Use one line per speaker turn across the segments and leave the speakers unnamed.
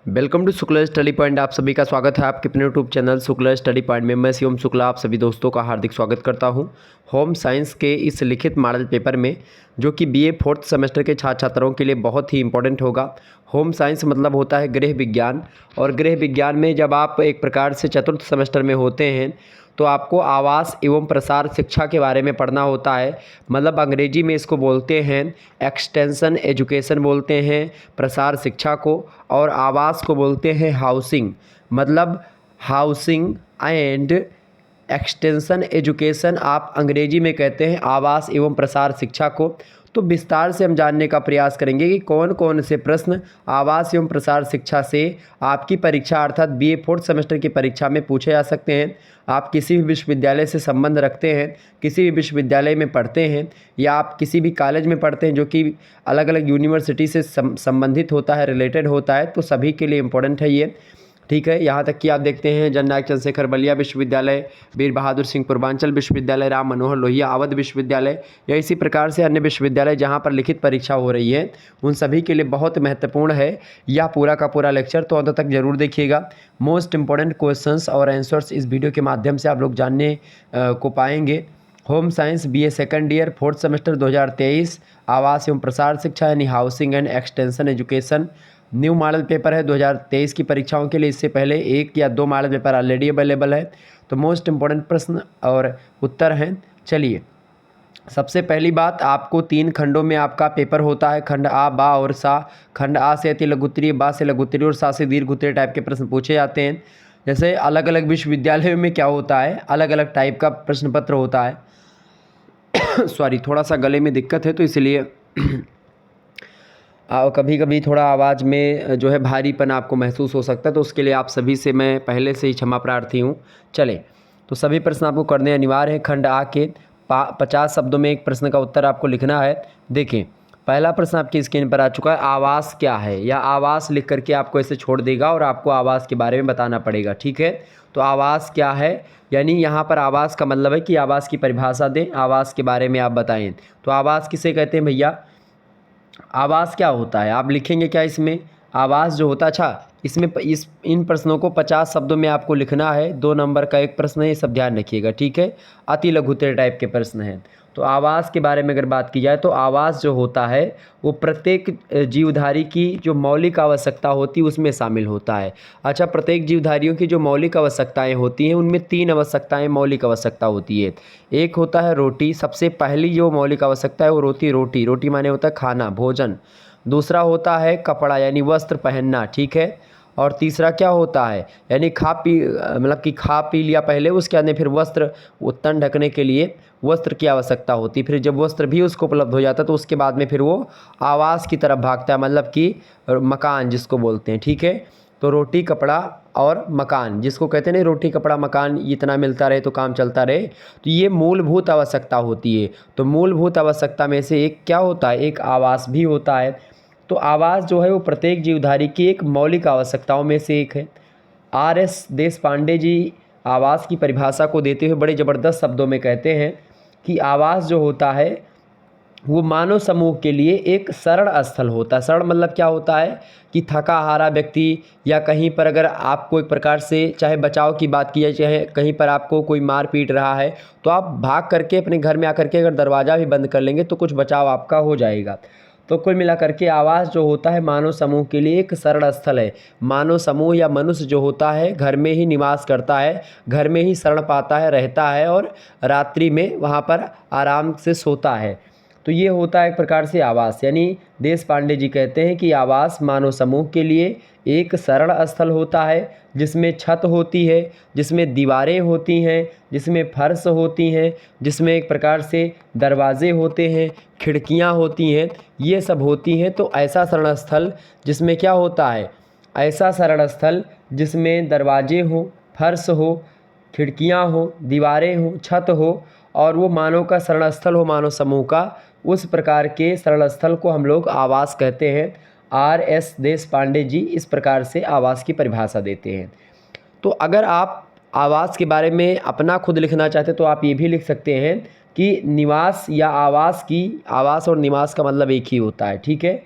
Welcome to Shukla study point. आप सभी का स्वागत है आपके अपने YouTube channel Shukla study point में। मैं शिवम शुक्ला आप सभी दोस्तों का हार्दिक स्वागत करता हूं। होम साइंस के इस लिखित मॉडल पेपर में जो कि बीए फोर्थ सेमेस्टर के छात्र छात्राओं के लिए बहुत ही इंपॉर्टेंट होगा। होम साइंस मतलब होता है गृह विज्ञान, और गृह विज्ञान में जब आप एक प्रकार से चतुर्थ सेमेस्टर में होते हैं तो आपको आवास एवं प्रसार शिक्षा के बारे में पढ़ना होता है। मतलब अंग्रेजी में इसको बोलते हैं एक्सटेंशन एजुकेशन बोलते हैं प्रसार शिक्षा को, और आवास को बोलते हैं हाउसिंग। मतलब हाउसिंग एंड एक्सटेंशन एजुकेशन आप अंग्रेजी में कहते हैं आवास एवं प्रसार शिक्षा को। तो विस्तार से हम जानने का प्रयास करेंगे कि कौन कौन से प्रश्न आवास एवं प्रसार शिक्षा से आपकी परीक्षा अर्थात बीए फोर्थ सेमेस्टर की परीक्षा में पूछे जा सकते हैं। आप किसी भी विश्वविद्यालय से संबंध रखते हैं, किसी भी विश्वविद्यालय में पढ़ते हैं, या आप किसी भी कॉलेज में पढ़ते हैं जो कि अलग अलग यूनिवर्सिटी से संबंधित होता है, रिलेटेड होता है, तो सभी के लिए इम्पोर्टेंट है ये। ठीक है, यहाँ तक कि आप देखते हैं जननायक चंद्रशेखर बलिया विश्वविद्यालय, वीर बहादुर सिंह पूर्वांचल विश्वविद्यालय, राम मनोहर लोहिया अवध विश्वविद्यालय, या इसी प्रकार से अन्य विश्वविद्यालय जहाँ पर लिखित परीक्षा हो रही है उन सभी के लिए बहुत महत्वपूर्ण है यह पूरा का पूरा लेक्चर। तो अंत तक जरूर देखिएगा। मोस्ट इंपॉर्टेंट क्वेश्चंस और आंसर्स इस वीडियो के माध्यम से आप लोग जानने को पाएंगे। Home science BA second year fourth semester 2023 आवास एवं प्रसार शिक्षा यानी housing and extension education new model paper है 2023 की परीक्षाओं के लिए। इससे पहले एक या दो मॉडल पेपर ऑलरेडी अवेलेबल है। तो मोस्ट इंपॉर्टेंट प्रश्न और उत्तर हैं। चलिए, सबसे पहली बात, आपको 3 खंडों में आपका पेपर होता है। खंड आ, बा और सा। खंड आ से अति लघुत्तरीय, बा से लघुत्तरीय और सा से दीर्घोत्तरीय टाइप के प्रश्न पूछे जाते हैं। जैसे अलग अलग विश्वविद्यालयों में क्या होता है, अलग अलग टाइप का प्रश्न पत्र होता है। सॉरी, थोड़ा सा गले में दिक्कत है तो इसलिए कभी कभी थोड़ा आवाज़ में जो है भारीपन आपको महसूस हो सकता है, तो उसके लिए आप सभी से मैं पहले से ही क्षमा प्रार्थी हूँ। चले, तो सभी प्रश्न आपको करने अनिवार्य हैं। खंड आ के 50 शब्दों में एक प्रश्न का उत्तर आपको लिखना है। देखें, पहला प्रश्न आपकी स्क्रीन पर आ चुका है, आवास क्या है, या आवास लिख करके आपको ऐसे छोड़ देगा और आपको आवास के बारे में बताना पड़ेगा। ठीक है, तो आवास क्या है, यानी यहाँ पर आवास का मतलब है कि आवास की परिभाषा दें, आवास के बारे में आप बताएं। तो आवास किसे कहते हैं भैया, आवास क्या होता है आप लिखेंगे क्या इसमें, आवास जो होता है। अच्छा, इसमें इन प्रश्नों को 50 शब्दों में आपको लिखना है। 2 नंबर का एक प्रश्न है, ये सब ध्यान रखिएगा। ठीक है, अति लघुत्तरीय टाइप के प्रश्न हैं। तो आवास के बारे में अगर बात की जाए तो आवास जो होता है वो प्रत्येक जीवधारी की जो मौलिक आवश्यकता होती है उसमें शामिल होता है। अच्छा, प्रत्येक जीवधारियों की जो मौलिक आवश्यकताएं होती हैं उनमें 3 आवश्यकताएं मौलिक आवश्यकता होती है। एक होता है रोटी, सबसे पहली जो मौलिक आवश्यकता है वो रोटी, रोटी माने होता है खाना, भोजन। दूसरा होता है कपड़ा यानी वस्त्र पहनना। ठीक है, और तीसरा क्या होता है, यानी मतलब कि खा पी लिया पहले, उसके बाद फिर वस्त्र, वो तन ढकने के लिए वस्त्र की आवश्यकता होती है। फिर जब वस्त्र भी उसको उपलब्ध हो जाता है तो उसके बाद में फिर वो आवास की तरफ भागता है, मतलब कि मकान जिसको बोलते हैं। ठीक है, तो रोटी, कपड़ा और मकान, जिसको कहते हैं नहीं रोटी कपड़ा मकान, इतना मिलता रहे तो काम चलता रहे, तो ये मूलभूत आवश्यकता होती है। तो मूलभूत आवश्यकता में से एक क्या होता है, एक आवास भी होता है। तो आवास जो है वो प्रत्येक जीवधारी की एक मौलिक आवश्यकताओं में से एक है। R.S. देशपांडे जी आवास की परिभाषा को देते हुए बड़े ज़बरदस्त शब्दों में कहते हैं कि आवास जो होता है वो मानव समूह के लिए एक शरण स्थल होता है। शरण मतलब क्या होता है कि थका हारा व्यक्ति, या कहीं पर अगर आपको एक प्रकार से चाहे बचाव की बात की जाए, चाहे कहीं पर आपको कोई मार पीट रहा है तो आप भाग करके अपने घर में आकर के अगर दरवाज़ा भी बंद कर लेंगे तो कुछ बचाव आपका हो जाएगा। तो कुल मिलाकर के आवास जो होता है मानव समूह के लिए एक शरण स्थल है। मानव समूह या मनुष्य जो होता है घर में ही निवास करता है, घर में ही शरण पाता है, रहता है, और रात्रि में वहाँ पर आराम से सोता है। तो ये होता है एक प्रकार से आवास। यानी देशपांडे जी कहते हैं कि आवास मानव समूह के लिए एक शरण स्थल होता है, जिसमें छत होती है, जिसमें दीवारें होती हैं, जिसमें फर्श होती हैं, जिसमें एक प्रकार से दरवाजे होते हैं, खिड़कियां होती हैं, ये सब होती हैं। तो ऐसा शरण स्थल जिसमें क्या होता है, ऐसा शरण स्थल जिसमें दरवाजे हो, फर्श हो, खिड़कियां हो, दीवारें हो, छत हो, और वो मानव का शरण स्थल हो, मानव समूह का, उस प्रकार के शरण स्थल को हम लोग आवास कहते हैं। R.S. देशपांडे जी इस प्रकार से आवास की परिभाषा देते हैं। तो अगर आप आवास के बारे में अपना खुद लिखना चाहते तो आप ये भी लिख सकते हैं कि निवास या आवास की, आवास और निवास का मतलब एक ही होता है। ठीक है,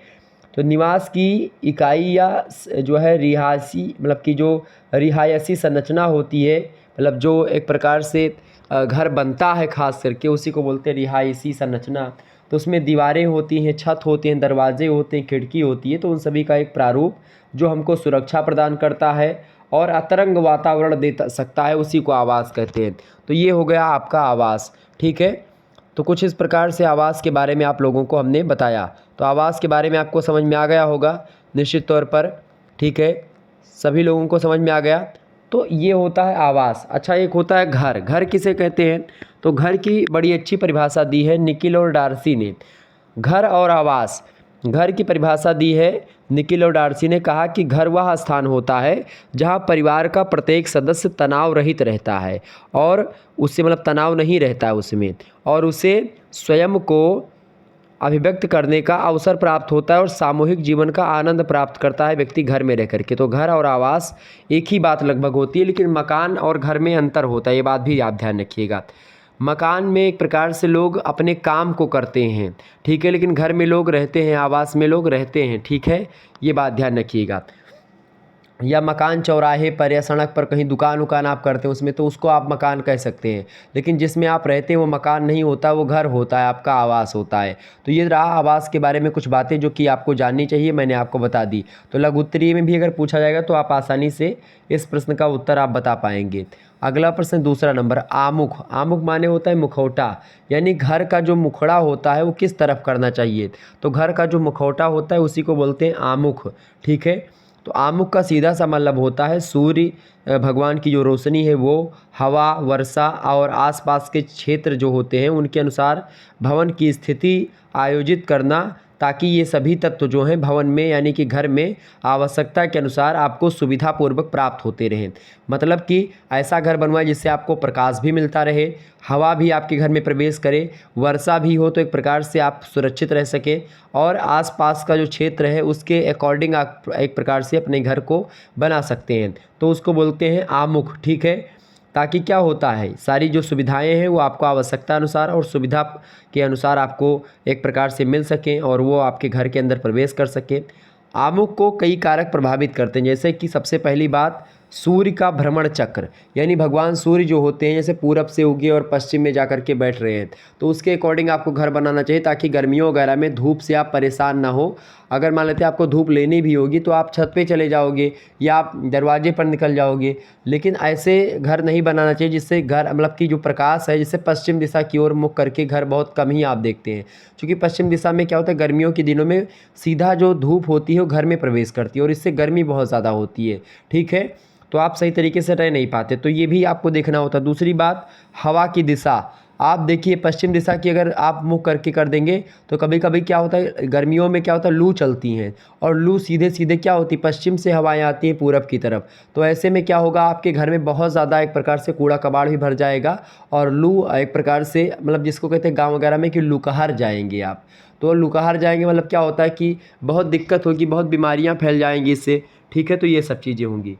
तो निवास की इकाई या जो है रिहायशी मतलब कि जो रिहायशी संरचना होती है, मतलब जो एक प्रकार से घर बनता है ख़ास करके, उसी को बोलते हैं रिहायशी संरचना। तो उसमें दीवारें होती हैं, छत होते हैं, दरवाजे होते हैं, खिड़की होती है, तो उन सभी का एक प्रारूप जो हमको सुरक्षा प्रदान करता है और अतरंग वातावरण दे सकता है, उसी को आवास कहते हैं। तो ये हो गया आपका आवास, ठीक है। तो कुछ इस प्रकार से आवास के बारे में आप लोगों को हमने बताया। तो आवास के बारे में आपको समझ में आ गया होगा निश्चित तौर पर, ठीक है, सभी लोगों को समझ में आ गया। तो ये होता है आवास। अच्छा, एक होता है घर। घर किसे कहते हैं? तो घर की बड़ी अच्छी परिभाषा दी है निकिल और डार्सी ने। घर और आवास, घर की परिभाषा दी है निकिल और डार्सी ने। कहा कि घर वह स्थान होता है जहाँ परिवार का प्रत्येक सदस्य तनाव रहित रहता है और उससे मतलब तनाव नहीं रहता है उसमें, और उसे स्वयं को अभिव्यक्त करने का अवसर प्राप्त होता है और सामूहिक जीवन का आनंद प्राप्त करता है व्यक्ति घर में रह करके। तो घर और आवास एक ही बात लगभग होती है, लेकिन मकान और घर में अंतर होता है, ये बात भी आप ध्यान रखिएगा। मकान में एक प्रकार से लोग अपने काम को करते हैं, ठीक है, लेकिन घर में लोग रहते हैं, आवास में लोग रहते हैं, ठीक है, ये बात ध्यान रखिएगा। या मकान चौराहे पर या सड़क पर कहीं दुकान उकान आप करते हैं उसमें, तो उसको आप मकान कह सकते हैं, लेकिन जिसमें आप रहते हैं वो मकान नहीं होता, वो घर होता है, आपका आवास होता है। तो ये रहा आवास के बारे में कुछ बातें जो कि आपको जाननी चाहिए, मैंने आपको बता दी। तो लघु उत्तरीय में भी अगर पूछा जाएगा तो आप आसानी से इस प्रश्न का उत्तर आप बता पाएंगे। अगला प्रश्न दूसरा नंबर, आमुख। आमुख माने होता है मुखौटा, यानी घर का जो मुखड़ा होता है वो किस तरफ करना चाहिए। तो घर का जो मुखौटा होता है उसी को बोलते हैं आमुख, ठीक है। तो आमुख का सीधा सा मतलब होता है सूर्य भगवान की जो रोशनी है वो हवा, वर्षा और आसपास के क्षेत्र जो होते हैं उनके अनुसार भवन की स्थिति आयोजित करना, ताकि ये सभी तत्व जो हैं भवन में यानी कि घर में आवश्यकता के अनुसार आपको सुविधापूर्वक प्राप्त होते रहें। मतलब कि ऐसा घर बनवाए जिससे आपको प्रकाश भी मिलता रहे, हवा भी आपके घर में प्रवेश करे, वर्षा भी हो तो एक प्रकार से आप सुरक्षित रह सके, और आसपास का जो क्षेत्र है उसके अकॉर्डिंग आप एक प्रकार से अपने घर को बना सकते हैं। तो उसको बोलते हैं आमुख, ठीक है। ताकि क्या होता है, सारी जो सुविधाएं हैं वो आपको आवश्यकता अनुसार और सुविधा के अनुसार आपको एक प्रकार से मिल सकें और वो आपके घर के अंदर प्रवेश कर सकें। आमुख को कई कारक प्रभावित करते हैं, जैसे कि सबसे पहली बात सूर्य का भ्रमण चक्र, यानी भगवान सूर्य जो होते हैं जैसे पूरब से उगे और पश्चिम में जा कर के बैठ रहे हैं, तो उसके अकॉर्डिंग आपको घर बनाना चाहिए ताकि गर्मियों वगैरह में धूप से आप परेशान ना हो। अगर मान लेते हैं आपको धूप लेनी भी होगी तो आप छत पे चले जाओगे या आप दरवाजे पर निकल जाओगे, लेकिन ऐसे घर नहीं बनाना चाहिए जिससे घर मतलब कि जो प्रकाश है जिससे पश्चिम दिशा की ओर मुख करके घर बहुत कम ही आप देखते हैं, क्योंकि पश्चिम दिशा में क्या होता है गर्मियों के दिनों में सीधा जो धूप होती है वो घर में प्रवेश करती है और इससे गर्मी बहुत ज़्यादा होती है, ठीक है। तो आप सही तरीके से रह नहीं पाते, तो ये भी आपको देखना होता है। दूसरी बात, हवा की दिशा। आप देखिए पश्चिम दिशा की अगर आप मुँह करके कर देंगे तो कभी कभी क्या होता है गर्मियों में क्या होता है लू चलती हैं, और लू सीधे सीधे क्या होती है पश्चिम से हवाएं आती हैं पूरब की तरफ। तो ऐसे में क्या होगा आपके घर में बहुत ज़्यादा एक प्रकार से कूड़ा कबाड़ भी भर जाएगा और लू एक प्रकार से मतलब जिसको कहते हैं गाँव वगैरह में कि लूकहार जाएंगे आप। तो लूकहार जाएंगे मतलब क्या होता है कि बहुत दिक्कत होगी, बहुत बीमारियाँ फैल जाएंगी इससे, ठीक है। तो ये सब चीज़ें होंगी।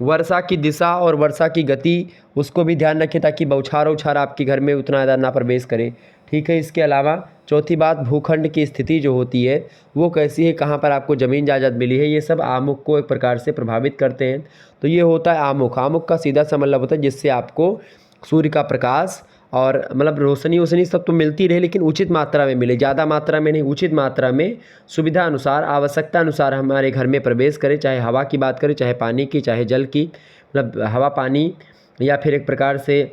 वर्षा की दिशा और वर्षा की गति उसको भी ध्यान रखें ताकि बौछार उछार आपके घर में उतना ज़्यादा ना प्रवेश करे, ठीक है। इसके अलावा चौथी बात, भूखंड की स्थिति जो होती है वो कैसी है, कहाँ पर आपको ज़मीन जायदाद मिली है, ये सब आमुख को एक प्रकार से प्रभावित करते हैं। तो ये होता है आमुख। आमुख का सीधा सा मतलब होता है जिससे आपको सूर्य का प्रकाश और मतलब रोशनी वोशनी सब तो मिलती रहे लेकिन उचित मात्रा में मिले, ज़्यादा मात्रा में नहीं, उचित मात्रा में सुविधा अनुसार आवश्यकता अनुसार हमारे घर में प्रवेश करे। चाहे हवा की बात करें, चाहे पानी की, चाहे जल की, मतलब हवा पानी, या फिर एक प्रकार से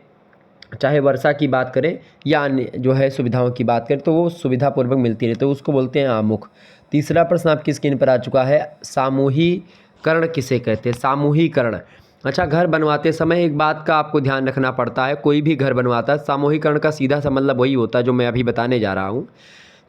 चाहे वर्षा की बात करें या अन्य जो है सुविधाओं की बात करें तो वो सुविधापूर्वक मिलती रहे, तो उसको बोलते हैं आमुख। तीसरा प्रश्न आपकी स्क्रीन पर आ चुका है, सामूहिकरण किसे कहते हैं। सामूहिकरण, अच्छा, घर बनवाते समय एक बात का आपको ध्यान रखना पड़ता है, कोई भी घर बनवाता है सामूहिकरण का सीधा सा मतलब वही होता है जो मैं अभी बताने जा रहा हूँ।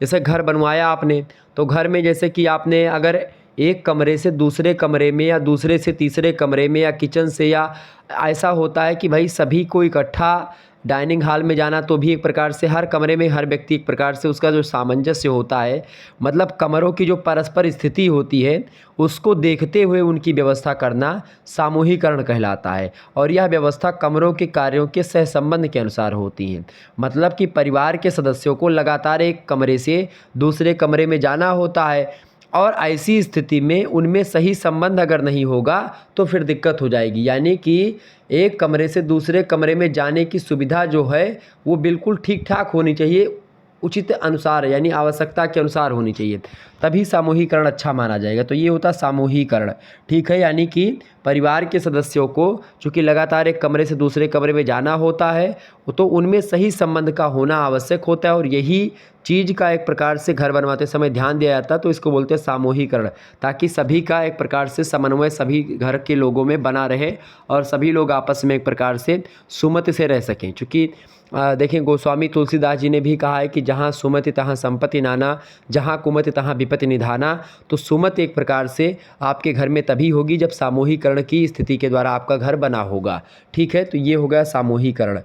जैसे घर बनवाया आपने तो घर में जैसे कि आपने अगर एक कमरे से दूसरे कमरे में या दूसरे से तीसरे कमरे में या किचन से, या ऐसा होता है कि भाई सभी को इकट्ठा डाइनिंग हॉल में जाना, तो भी एक प्रकार से हर कमरे में हर व्यक्ति एक प्रकार से उसका जो सामंजस्य होता है, मतलब कमरों की जो परस्पर स्थिति होती है उसको देखते हुए उनकी व्यवस्था करना सामूहिकरण कहलाता है। और यह व्यवस्था कमरों के कार्यों के सहसंबंध के अनुसार होती है। मतलब कि परिवार के सदस्यों को लगातार एक कमरे से दूसरे कमरे में जाना होता है और ऐसी स्थिति में उनमें सही संबंध अगर नहीं होगा तो फिर दिक्कत हो जाएगी। यानी कि एक कमरे से दूसरे कमरे में जाने की सुविधा जो है वो बिल्कुल ठीक ठाक होनी चाहिए, उचित अनुसार यानी आवश्यकता के अनुसार होनी चाहिए, तभी सामूहिकरण अच्छा माना जाएगा। तो ये होता है सामूहिकरण, ठीक है। यानी कि परिवार के सदस्यों को चूँकि लगातार एक कमरे से दूसरे कमरे में जाना होता है तो उनमें सही संबंध का होना आवश्यक होता है, और यही चीज़ का एक प्रकार से घर बनवाते समय ध्यान दिया जाता है। तो इसको बोलते हैं सामूहिकरण, ताकि सभी का एक प्रकार से समन्वय सभी घर के लोगों में बना रहे और सभी लोग आपस में एक प्रकार से सुमति से रह सकें। चूँकि देखें, गोस्वामी तुलसीदास जी ने भी कहा है कि जहाँ सुमति तहाँ संपत्ति नाना, जहाँ कुमति तहाँ विपत्ति निधाना। तो सुमति एक प्रकार से आपके घर में तभी होगी जब सामूहिकरण की स्थिति के द्वारा आपका घर बना होगा, ठीक है। तो ये हो गया सामूहिकरण।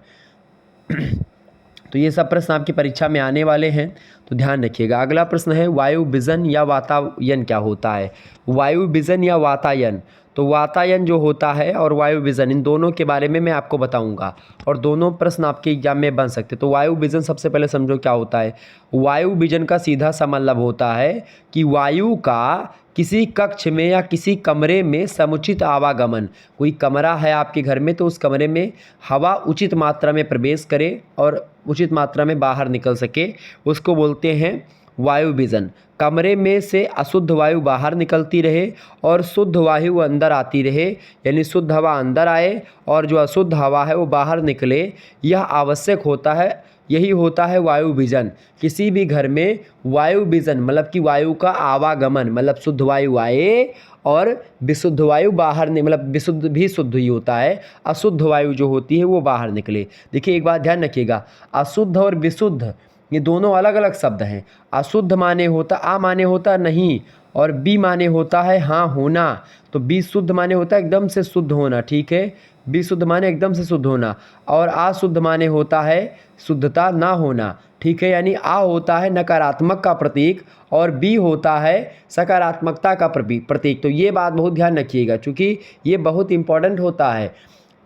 तो ये सब प्रश्न आपकी परीक्षा में आने वाले हैं, तो ध्यान रखिएगा। अगला प्रश्न है वायु विजन या वातायन क्या होता है। वायु विजन या वातायन, तो वातायन जो होता है और वायु विजन, इन दोनों के बारे में मैं आपको बताऊंगा, और दोनों प्रश्न आपके एग्जाम में बन सकते। तो वायु विजन सबसे पहले समझो क्या होता है। वायु विजन का सीधा सा मतलब होता है कि वायु का किसी कक्ष में या किसी कमरे में समुचित आवागमन। कोई कमरा है आपके घर में तो उस कमरे में हवा उचित मात्रा में प्रवेश करे और उचित मात्रा में बाहर निकल सके, उसको बोलते हैं वायु विजन। कमरे में से अशुद्ध वायु बाहर निकलती रहे और शुद्ध वायु अंदर आती रहे, यानी शुद्ध हवा अंदर आए और जो अशुद्ध हवा है वो बाहर निकले, यह आवश्यक होता है। यही होता है वायु विजन। किसी भी घर में वायु विजन मतलब कि वायु का आवागमन, मतलब शुद्ध वायु आए और विशुद्ध वायु बाहर मतलब विशुद्ध भी शुद्ध ही होता है, अशुद्ध वायु जो होती है वो बाहर निकले। देखिए एक बात ध्यान रखिएगा, अशुद्ध और विशुद्ध ये दोनों अलग अलग शब्द हैं। अशुद्ध माने होता आ माने होता नहीं, और बी माने होता है हाँ होना। तो बी शुद्ध माने होता है एकदम से शुद्ध होना, ठीक है। बी शुद्ध माने एकदम से शुद्ध होना, और अशुद्ध माने होता है शुद्धता ना होना, ठीक है। यानी आ होता है नकारात्मक का प्रतीक और बी होता है सकारात्मकता का प्रतीक। तो ये बात बहुत ध्यान रखिएगा, क्योंकि ये बहुत इंपॉर्टेंट होता है।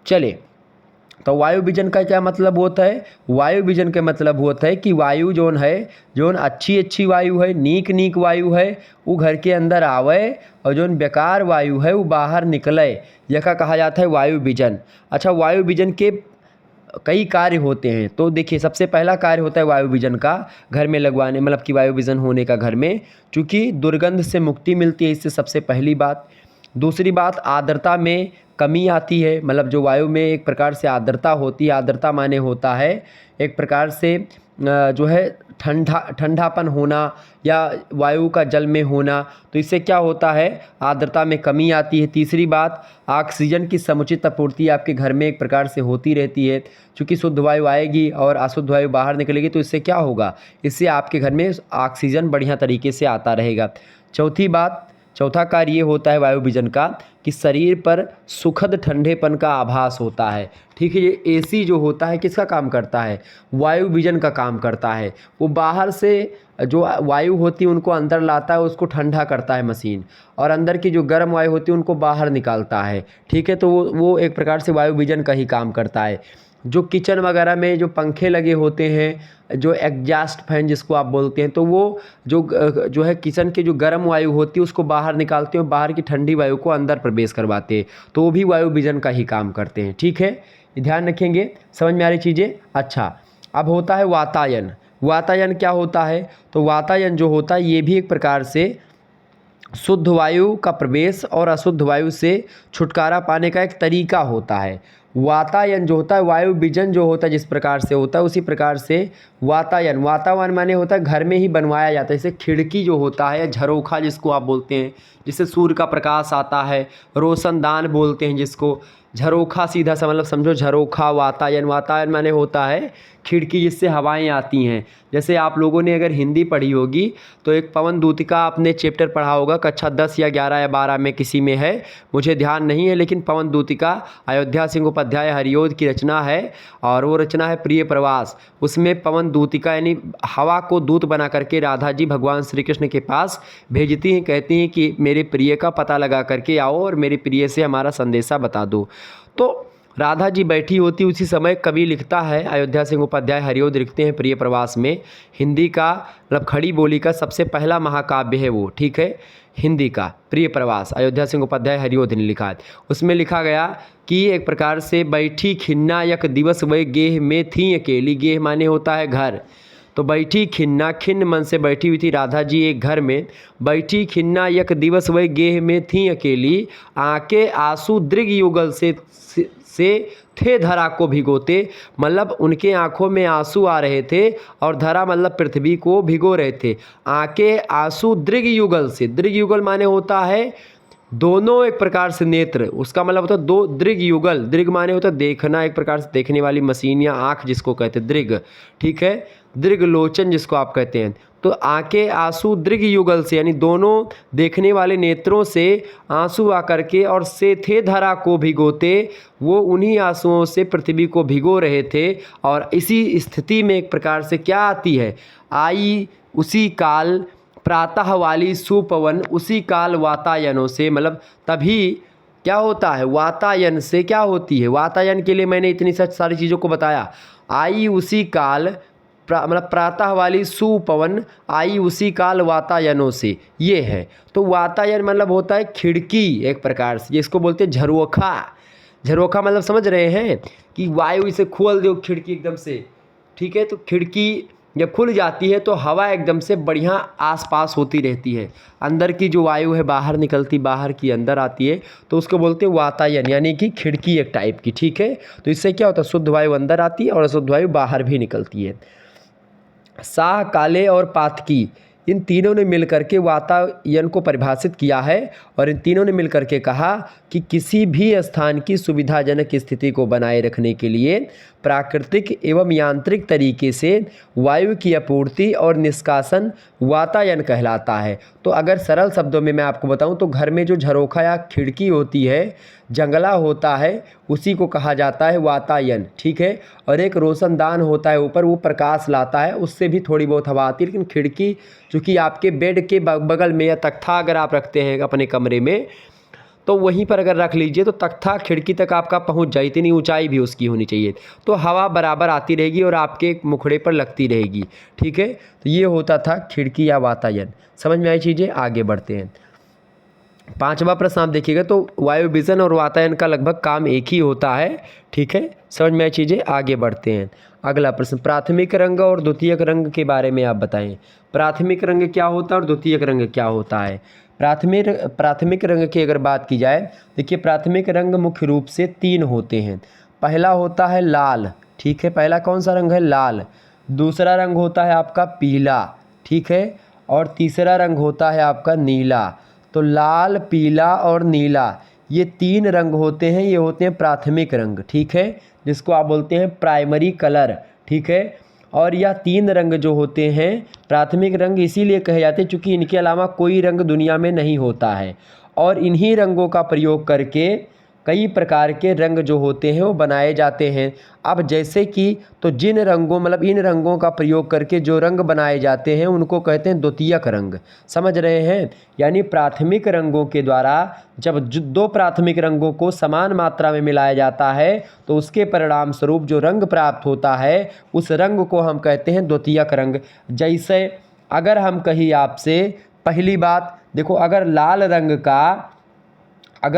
चले, तो वायु विजन का क्या मतलब होता है। वायु विजन का मतलब होता है कि वायु जोन है, जोन अच्छी वायु है, नीक वायु है, वो घर के अंदर आवे, और जोन बेकार वायु है वो बाहर निकले, यह का कहा जाता है वायु विजन। अच्छा, वायु विजन के कई कार्य होते हैं। तो देखिए सबसे पहला कार्य होता है वायु विजन का घर में लगवाने, मतलब कि वायु विजन होने का घर में, चूँकि दुर्गंध से मुक्ति मिलती है, इससे सबसे पहली बात। दूसरी बात, आर्द्रता में कमी आती है, मतलब जो वायु में एक प्रकार से आर्द्रता होती है। आर्द्रता माने होता है एक प्रकार से जो है ठंडापन होना या वायु का जल में होना, तो इससे क्या होता है आर्द्रता में कमी आती है। तीसरी बात, ऑक्सीजन की समुचित आपूर्ति आपके घर में एक प्रकार से होती रहती है, क्योंकि शुद्ध वायु आएगी और अशुद्ध वायु बाहर निकलेगी, तो इससे क्या होगा, इससे आपके घर में ऑक्सीजन बढ़िया तरीके से आता रहेगा। चौथी बात, चौथा कार्य ये होता है वायु विजन का कि शरीर पर सुखद ठंडेपन का आभास होता है, ठीक है। ये एसी जो होता है किसका काम करता है, वायु विजन का काम करता है। वो बाहर से जो वायु होती है उनको अंदर लाता है, उसको ठंडा करता है मशीन, और अंदर की जो गर्म वायु होती है उनको बाहर निकालता है, ठीक है। तो वो एक प्रकार से वायु विजन का ही काम करता है। जो किचन वगैरह में जो पंखे लगे होते हैं, जो एग्जॉस्ट फैन जिसको आप बोलते हैं, तो वो जो है किचन की जो गर्म वायु होती है उसको बाहर निकालते हैं, बाहर की ठंडी वायु को अंदर प्रवेश करवाते हैं, तो वो भी वायु विजन का ही काम करते हैं, ठीक है। ये ध्यान रखेंगे, समझ में आ रही चीज़ें। अच्छा, अब होता है वातायन। वातायन क्या होता है, तो वातायन जो होता है ये भी एक प्रकार से शुद्ध वायु का प्रवेश और अशुद्ध वायु से छुटकारा पाने का एक तरीका होता है। वातायन जो होता है, वायु विजन जो होता है जिस प्रकार से होता है उसी प्रकार से वातायन, वातावरण माने होता है घर में ही बनवाया जाता है। जैसे खिड़की जो होता है, झरोखा जिसको आप बोलते हैं, जिससे सूर्य का प्रकाश आता है, रोशनदान बोलते हैं जिसको, झरोखा सीधा सा मतलब समझो झरोखा। वातायन, वातायन माने होता है खिड़की जिससे हवाएं आती हैं। जैसे आप लोगों ने अगर हिंदी पढ़ी होगी तो एक पवन दूतिका आपने चैप्टर पढ़ा होगा, कक्षा 10 या 11 या 12 में किसी में है, मुझे ध्यान नहीं है, लेकिन पवन दूतिका अयोध्या सिंह उपाध्याय हरिओद की रचना है, और वो रचना है प्रिय प्रवास। उसमें पवन दूतिका यानी हवा को दूत बना करके राधा जी भगवान श्री कृष्ण के पास भेजती हैं, कहती हैं कि मेरे प्रिय का पता लगा करके आओ और मेरे प्रिय से हमारा संदेशा बता दो। तो राधा जी बैठी होती उसी समय कवि लिखता है, अयोध्या सिंह उपाध्याय हरिओद लिखते हैं प्रिय प्रवास में, हिंदी का मतलब खड़ी बोली का सबसे पहला महाकाव्य है वो, ठीक है, हिंदी का प्रिय प्रवास, अयोध्या सिंह उपाध्याय हरिओद ने लिखा है। उसमें लिखा गया कि एक प्रकार से बैठी खिन्ना यक दिवस वह गेह में थी अकेली, गेह माने होता है घर, तो बैठी खिन्ना, खिन्न मन से बैठी हुई थी राधा जी एक घर में, बैठी खिन्ना यक दिवस वह गेह में थी अकेली, आके आंसू दृग युगल से थे धरा को भिगोते, मतलब उनके आंखों में आंसू आ रहे थे और धरा मतलब पृथ्वी को भिगो रहे थे। आके आंसू दृग युगल से, दृग युगल माने होता है दोनों एक प्रकार से नेत्र, उसका मतलब होता है दो, दृग युगल, दृग माने होता है देखना, एक प्रकार से देखने वाली मशीन या आँख जिसको कहते हैं दृग, ठीक है, दृग लोचन जिसको आप कहते हैं। तो आके आंसू दृग युगल से यानी दोनों देखने वाले नेत्रों से आंसू आकर के और से थे धरा को भिगोते, वो उन्हीं आंसुओं से पृथ्वी को भिगो रहे थे। और इसी स्थिति में एक प्रकार से क्या आती है, आई उसी काल प्रातः वाली सुपवन, उसी काल वातायनों से, मतलब तभी क्या होता है, वातायन से क्या होती है, वातायन के लिए मैंने इतनी सारी चीज़ों को बताया। आई उसी काल मतलब प्रातः वाली सुपवन, आई उसी काल वातायनों से, ये है। तो वातायन मतलब होता है खिड़की एक प्रकार से, जिसको बोलते हैं झरोखा, झरोखा मतलब समझ रहे हैं कि वायु इसे खोल दो खिड़की एकदम से, ठीक है, तो खिड़की जब खुल जाती है तो हवा एकदम से बढ़िया आसपास होती रहती है, अंदर की जो वायु है बाहर निकलती, बाहर की अंदर आती है, तो उसको बोलते हैं वातायन, यानी कि खिड़की एक टाइप की, ठीक है। तो इससे क्या होता है, शुद्ध वायु अंदर आती है और अशुद्ध वायु बाहर भी निकलती है। साह, काले और पातकी, इन तीनों ने मिलकर के वातायन को परिभाषित किया है और इन तीनों ने मिलकर के कहा कि किसी भी स्थान की सुविधाजनक स्थिति को बनाए रखने के लिए प्राकृतिक एवं यांत्रिक तरीके से वायु की आपूर्ति और निष्कासन वातायन कहलाता है। तो अगर सरल शब्दों में मैं आपको बताऊं तो घर में जो झरोखा या खिड़की होती है, जंगला होता है, उसी को कहा जाता है वातायन, ठीक है। और एक रोशनदान होता है ऊपर, वो प्रकाश लाता है, उससे भी थोड़ी बहुत हवा आती है। लेकिन खिड़की चूँकि आपके बेड के बगल में या तख्ता अगर आप रखते हैं अपने कमरे में, तो वहीं पर अगर रख लीजिए तो तख्ता खिड़की तक आपका पहुंच जाए, इतनी ऊंचाई भी उसकी होनी चाहिए, तो हवा बराबर आती रहेगी और आपके मुखड़े पर लगती रहेगी, ठीक है। तो ये होता था खिड़की या वातायन। समझ में आई चीज़ें, आगे बढ़ते हैं। पांचवा प्रश्न आप देखिएगा तो वायु विजन और वातायन का लगभग काम एक ही होता है, ठीक है। समझ में आई चीज़ें, आगे बढ़ते हैं। अगला प्रश्न, प्राथमिक रंग और द्वितीयक रंग के बारे में आप बताएं। प्राथमिक रंग क्या होता है और द्वितीयक रंग क्या होता है। प्राथमिक रंग की अगर बात की जाए, देखिए प्राथमिक रंग मुख्य रूप से तीन होते हैं। पहला होता है लाल, ठीक है, पहला कौन सा रंग है, लाल। दूसरा रंग होता है आपका पीला, ठीक है, और तीसरा रंग होता है आपका नीला। तो लाल, पीला और नीला, ये तीन रंग होते हैं, ये होते हैं प्राथमिक रंग, ठीक है, जिसको आप बोलते हैं प्राइमरी कलर, ठीक है। और यह तीन रंग जो होते हैं प्राथमिक रंग इसीलिए कहे जाते हैं क्योंकि इनके अलावा कोई रंग दुनिया में नहीं होता है, और इन्हीं रंगों का प्रयोग करके कई प्रकार के रंग जो होते हैं वो बनाए जाते हैं। अब जैसे कि तो जिन रंगों मतलब इन रंगों का प्रयोग करके जो रंग बनाए जाते हैं उनको कहते हैं द्वितीयक रंग। समझ रहे हैं, यानी प्राथमिक रंगों के द्वारा जब दो प्राथमिक रंगों को समान मात्रा में मिलाया जाता है तो उसके परिणाम स्वरूप जो रंग प्राप्त होता है उस रंग को हम कहते हैं द्वितीयक रंग। जैसे अगर हम कहीं आपसे, पहली बात देखो, अगर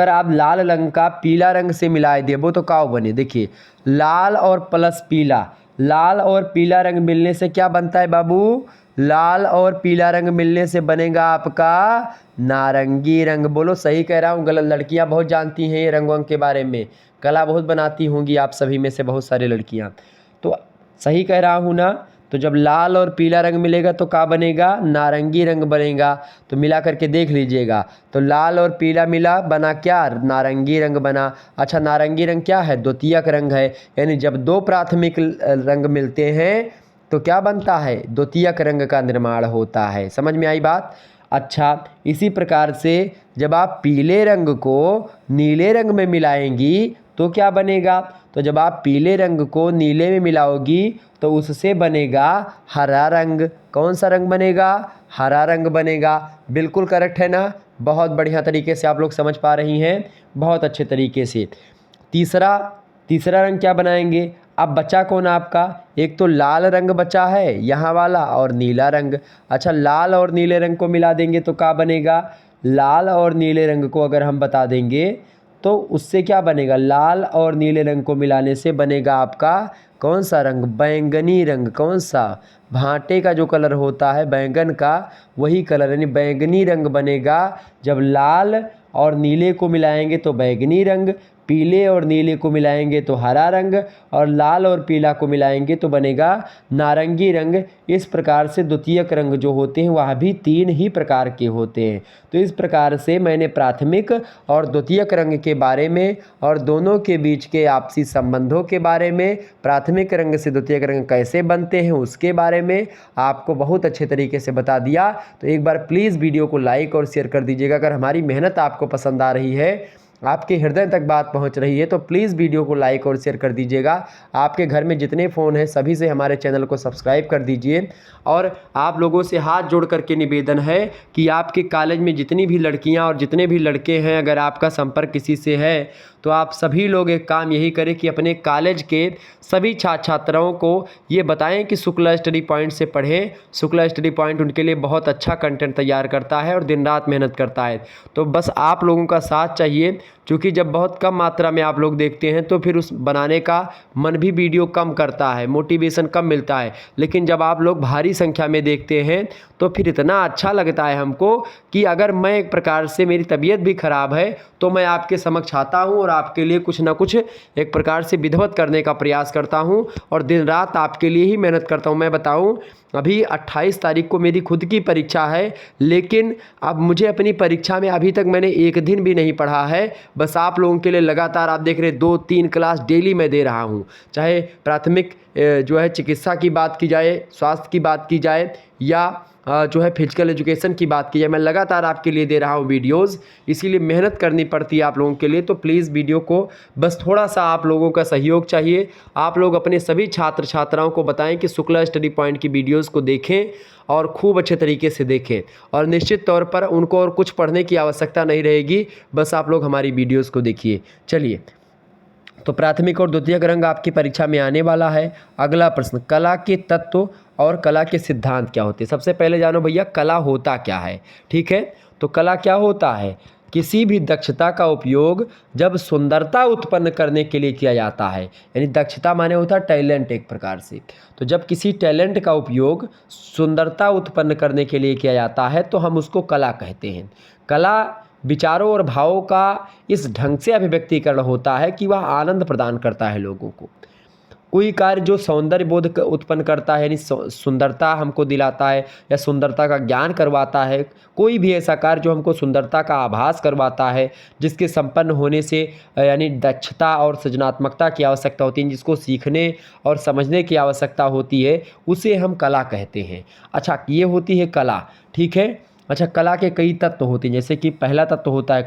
आप लाल रंग का पीला रंग से मिलाए देबो तो क्या बने, देखिए लाल और प्लस पीला, लाल और पीला रंग मिलने से क्या बनता है बाबू, लाल और पीला रंग मिलने से बनेगा आपका नारंगी रंग। बोलो सही कह रहा हूँ गलत। लड़कियाँ बहुत जानती हैं ये रंगों के बारे में, कला बहुत बनाती होंगी आप सभी में से बहुत सारी लड़कियाँ, तो सही कह रहा हूँ ना। तो जब लाल और पीला रंग मिलेगा तो क्या बनेगा, नारंगी रंग बनेगा। तो मिला करके देख लीजिएगा, तो लाल और पीला मिला बना क्या, नारंगी रंग बना। अच्छा, नारंगी रंग क्या है, द्वितीयक रंग है, यानी जब दो प्राथमिक रंग मिलते हैं तो क्या बनता है, द्वितीयक रंग का निर्माण होता है। समझ में आई बात। अच्छा, इसी प्रकार से जब आप पीले रंग को नीले रंग में मिलाएंगी तो क्या बनेगा, तो जब आप पीले रंग को नीले में मिलाओगी तो उससे बनेगा हरा रंग। कौन सा रंग बनेगा, हरा रंग बनेगा। बिल्कुल करेक्ट है ना, बहुत बढ़िया तरीके से आप लोग समझ पा रही हैं, बहुत अच्छे तरीके से। तीसरा तीसरा रंग क्या बनाएंगे? अब बचा कौन आपका? एक तो लाल रंग बचा है यहाँ वाला और नीला रंग। अच्छा, लाल और नीले रंग को मिला देंगे तो क्या बनेगा? लाल और नीले रंग को अगर हम बता देंगे तो उससे क्या बनेगा? लाल और नीले रंग को मिलाने से बनेगा आपका कौन सा रंग? बैंगनी रंग। कौन सा? भांटे का जो कलर होता है बैंगन का, वही कलर यानी बैंगनी रंग बनेगा। जब लाल और नीले को मिलाएंगे तो बैंगनी रंग, पीले और नीले को मिलाएंगे तो हरा रंग, और लाल और पीला को मिलाएंगे तो बनेगा नारंगी रंग। इस प्रकार से द्वितीयक रंग जो होते हैं वह भी 3 ही प्रकार के होते हैं। तो इस प्रकार से मैंने प्राथमिक और द्वितीयक रंग के बारे में और दोनों के बीच के आपसी संबंधों के बारे में, प्राथमिक रंग से द्वितीयक रंग कैसे बनते हैं उसके बारे में आपको बहुत अच्छे तरीके से बता दिया। तो एक बार प्लीज़ वीडियो को लाइक और शेयर कर दीजिएगा। अगर हमारी मेहनत आपको पसंद आ रही है, आपके हृदय तक बात पहुंच रही है, तो प्लीज़ वीडियो को लाइक और शेयर कर दीजिएगा। आपके घर में जितने फ़ोन हैं सभी से हमारे चैनल को सब्सक्राइब कर दीजिए। और आप लोगों से हाथ जोड़ करके निवेदन है कि आपके कॉलेज में जितनी भी लड़कियां और जितने भी लड़के हैं, अगर आपका संपर्क किसी से है तो आप सभी लोग एक काम यही करें कि अपने कॉलेज के सभी छात्र छात्राओं को ये बताएं कि शुक्ला स्टडी पॉइंट से पढ़ें। शुक्ला स्टडी पॉइंट उनके लिए बहुत अच्छा कंटेंट तैयार करता है और दिन रात मेहनत करता है। तो बस आप लोगों का साथ चाहिए, क्योंकि जब बहुत कम मात्रा में आप लोग देखते हैं तो फिर उस बनाने का मन भी वीडियो कम करता है, मोटिवेशन कम मिलता है। लेकिन जब आप लोग भारी संख्या में देखते हैं तो फिर इतना अच्छा लगता है हमको कि अगर मैं एक प्रकार से मेरी तबीयत भी ख़राब है तो मैं आपके समक्ष आता हूं और आपके लिए कुछ ना कुछ एक प्रकार से विधिवत करने का प्रयास करता हूं और दिन रात आपके लिए ही मेहनत करता हूं। मैं बताऊं, अभी 28 तारीख को मेरी खुद की परीक्षा है, लेकिन अब मुझे अपनी परीक्षा में अभी तक मैंने एक दिन भी नहीं पढ़ा है। बस आप लोगों के लिए लगातार आप देख रहे 2-3 क्लास डेली मैं दे रहा हूँ। चाहे प्राथमिक जो है चिकित्सा की बात की जाए, स्वास्थ्य की बात की जाए, या जो है फिजिकल एजुकेशन की बात की जाए, मैं लगातार आपके लिए दे रहा हूँ वीडियोज़। इसीलिए मेहनत करनी पड़ती है आप लोगों के लिए। तो प्लीज़ वीडियो को बस थोड़ा सा आप लोगों का सहयोग चाहिए। आप लोग अपने सभी छात्र छात्राओं को बताएं कि शुक्ला स्टडी पॉइंट की वीडियोज़ को देखें और खूब अच्छे तरीके से देखें, और निश्चित तौर पर उनको और कुछ पढ़ने की आवश्यकता नहीं रहेगी। बस आप लोग हमारी वीडियोज़ को देखिए। चलिए, तो प्राथमिक और द्वितीयक रंग आपकी परीक्षा में आने वाला है। अगला प्रश्न, कला के तत्व और कला के सिद्धांत क्या होते हैं? सबसे पहले जानो भैया कला होता क्या है। ठीक है, तो कला क्या होता है? किसी भी दक्षता का उपयोग जब सुंदरता उत्पन्न करने के लिए किया जाता है, यानी दक्षता माने होता है टैलेंट एक प्रकार से। तो जब किसी टैलेंट का उपयोग सुंदरता उत्पन्न करने के लिए किया जाता है तो हम उसको कला कहते हैं। कला विचारों और भावों का इस ढंग से अभिव्यक्तिकरण होता है कि वह आनंद प्रदान करता है लोगों को। कोई कार्य जो सौंदर्य बोध उत्पन्न करता है, यानी सुंदरता हमको दिलाता है या सुंदरता का ज्ञान करवाता है, कोई भी ऐसा कार्य जो हमको सुंदरता का आभास करवाता है, जिसके संपन्न होने से यानी दक्षता और सृजनात्मकता की आवश्यकता होती है, जिसको सीखने और समझने की आवश्यकता होती है, उसे हम कला कहते हैं। अच्छा, ये होती है कला। ठीक है। अच्छा, कला के कई तत्व होते हैं, जैसे कि पहला तत्व होता है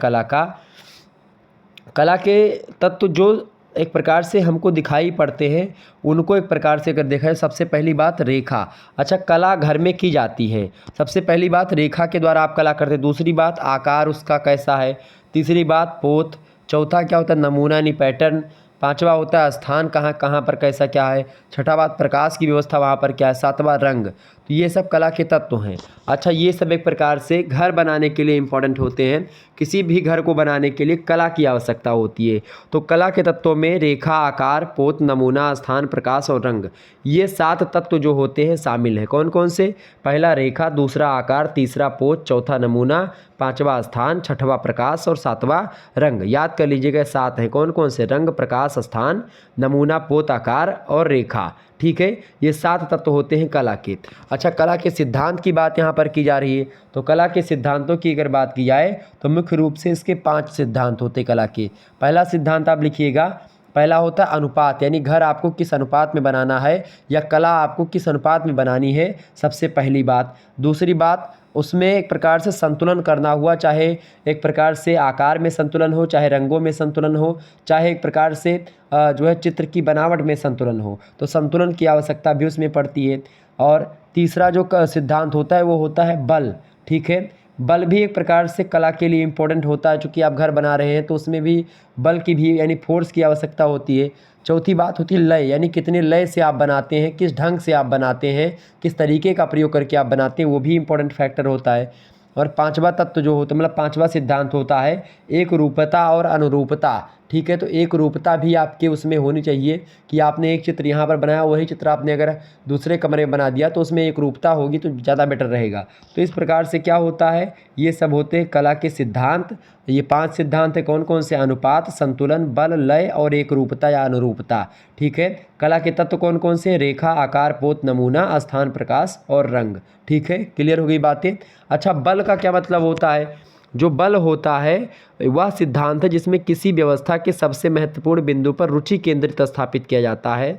कला के तत्व जो एक प्रकार से हमको दिखाई पड़ते हैं, उनको एक प्रकार से अगर देखा जाए, सबसे पहली बात रेखा। अच्छा, कला घर में की जाती है। सबसे पहली बात रेखा के द्वारा आप कला करते हैं। दूसरी बात आकार उसका कैसा है। तीसरी बात पोत। चौथा क्या होता है? नमूना यानी पैटर्न। पांचवा होता है स्थान, कहाँ कहाँ पर कैसा क्या है। छठा बात प्रकाश की व्यवस्था वहाँ पर क्या है। सातवां रंग। तो ये सब कला के तत्व हैं। अच्छा, ये सब एक प्रकार से घर बनाने के लिए इम्पॉर्टेंट होते हैं। किसी भी घर को बनाने के लिए कला की आवश्यकता होती है। तो कला के तत्वों में रेखा, आकार, पोत, नमूना, स्थान, प्रकाश और रंग, ये 7 तत्व जो होते हैं शामिल हैं। कौन कौन से? पहला रेखा, दूसरा आकार, तीसरा पोत, चौथा नमूना, पांचवा स्थान, छठवां प्रकाश और सातवां रंग। याद कर लीजिएगा, 7 हैं। कौन कौन से? रंग, प्रकाश, स्थान, नमूना, पोत, आकार और रेखा। ठीक है, ये 7 तत्व होते हैं कला के। अच्छा, कला के सिद्धांत की बात यहाँ पर की जा रही है। तो कला के सिद्धांतों की अगर बात की जाए तो मुख्य रूप से इसके 5 सिद्धांत होते हैं कला के। पहला सिद्धांत आप लिखिएगा, पहला होता है अनुपात, यानी घर आपको किस अनुपात में बनाना है या कला आपको किस अनुपात में बनानी है, सबसे पहली बात। दूसरी बात, उसमें एक प्रकार से संतुलन करना हुआ, चाहे एक प्रकार से आकार में संतुलन हो, चाहे रंगों में संतुलन हो, चाहे एक प्रकार से जो है चित्र की बनावट में संतुलन हो, तो संतुलन की आवश्यकता भी उसमें पड़ती है। और तीसरा जो सिद्धांत होता है वो होता है बल। ठीक है, बल भी एक प्रकार से कला के लिए इम्पोर्टेंट होता है, चूँकि आप घर बना रहे हैं तो उसमें भी बल की भी यानी फोर्स की आवश्यकता होती है। चौथी बात होती है लय, यानी कितने लय से आप बनाते हैं, किस ढंग से आप बनाते हैं, किस तरीके का प्रयोग करके आप बनाते हैं, वो भी इम्पोर्टेंट फैक्टर होता है। और पांचवा तत्व जो होता है, मतलब पांचवा सिद्धांत होता है एक रूपता और अनुरूपता। ठीक है, तो एक रूपता भी आपके उसमें होनी चाहिए कि आपने एक चित्र यहाँ पर बनाया, वही चित्र आपने अगर दूसरे कमरे में बना दिया तो उसमें एक रूपता होगी तो ज़्यादा बेटर रहेगा। तो इस प्रकार से क्या होता है, ये सब होते हैं कला के सिद्धांत। ये 5 सिद्धांत है, कौन कौन से? अनुपात, संतुलन, बल, लय और एक रूपता या अनुरूपता। ठीक है, कला के तत्व कौन कौन से? रेखा, आकार, पोत, नमूना, स्थान, प्रकाश और रंग। ठीक है, क्लियर हो गई बातें। अच्छा, बल का क्या मतलब होता है? जो बल होता है वह सिद्धांत है जिसमें किसी व्यवस्था के सबसे महत्वपूर्ण बिंदु पर रुचि केंद्रित स्थापित किया जाता है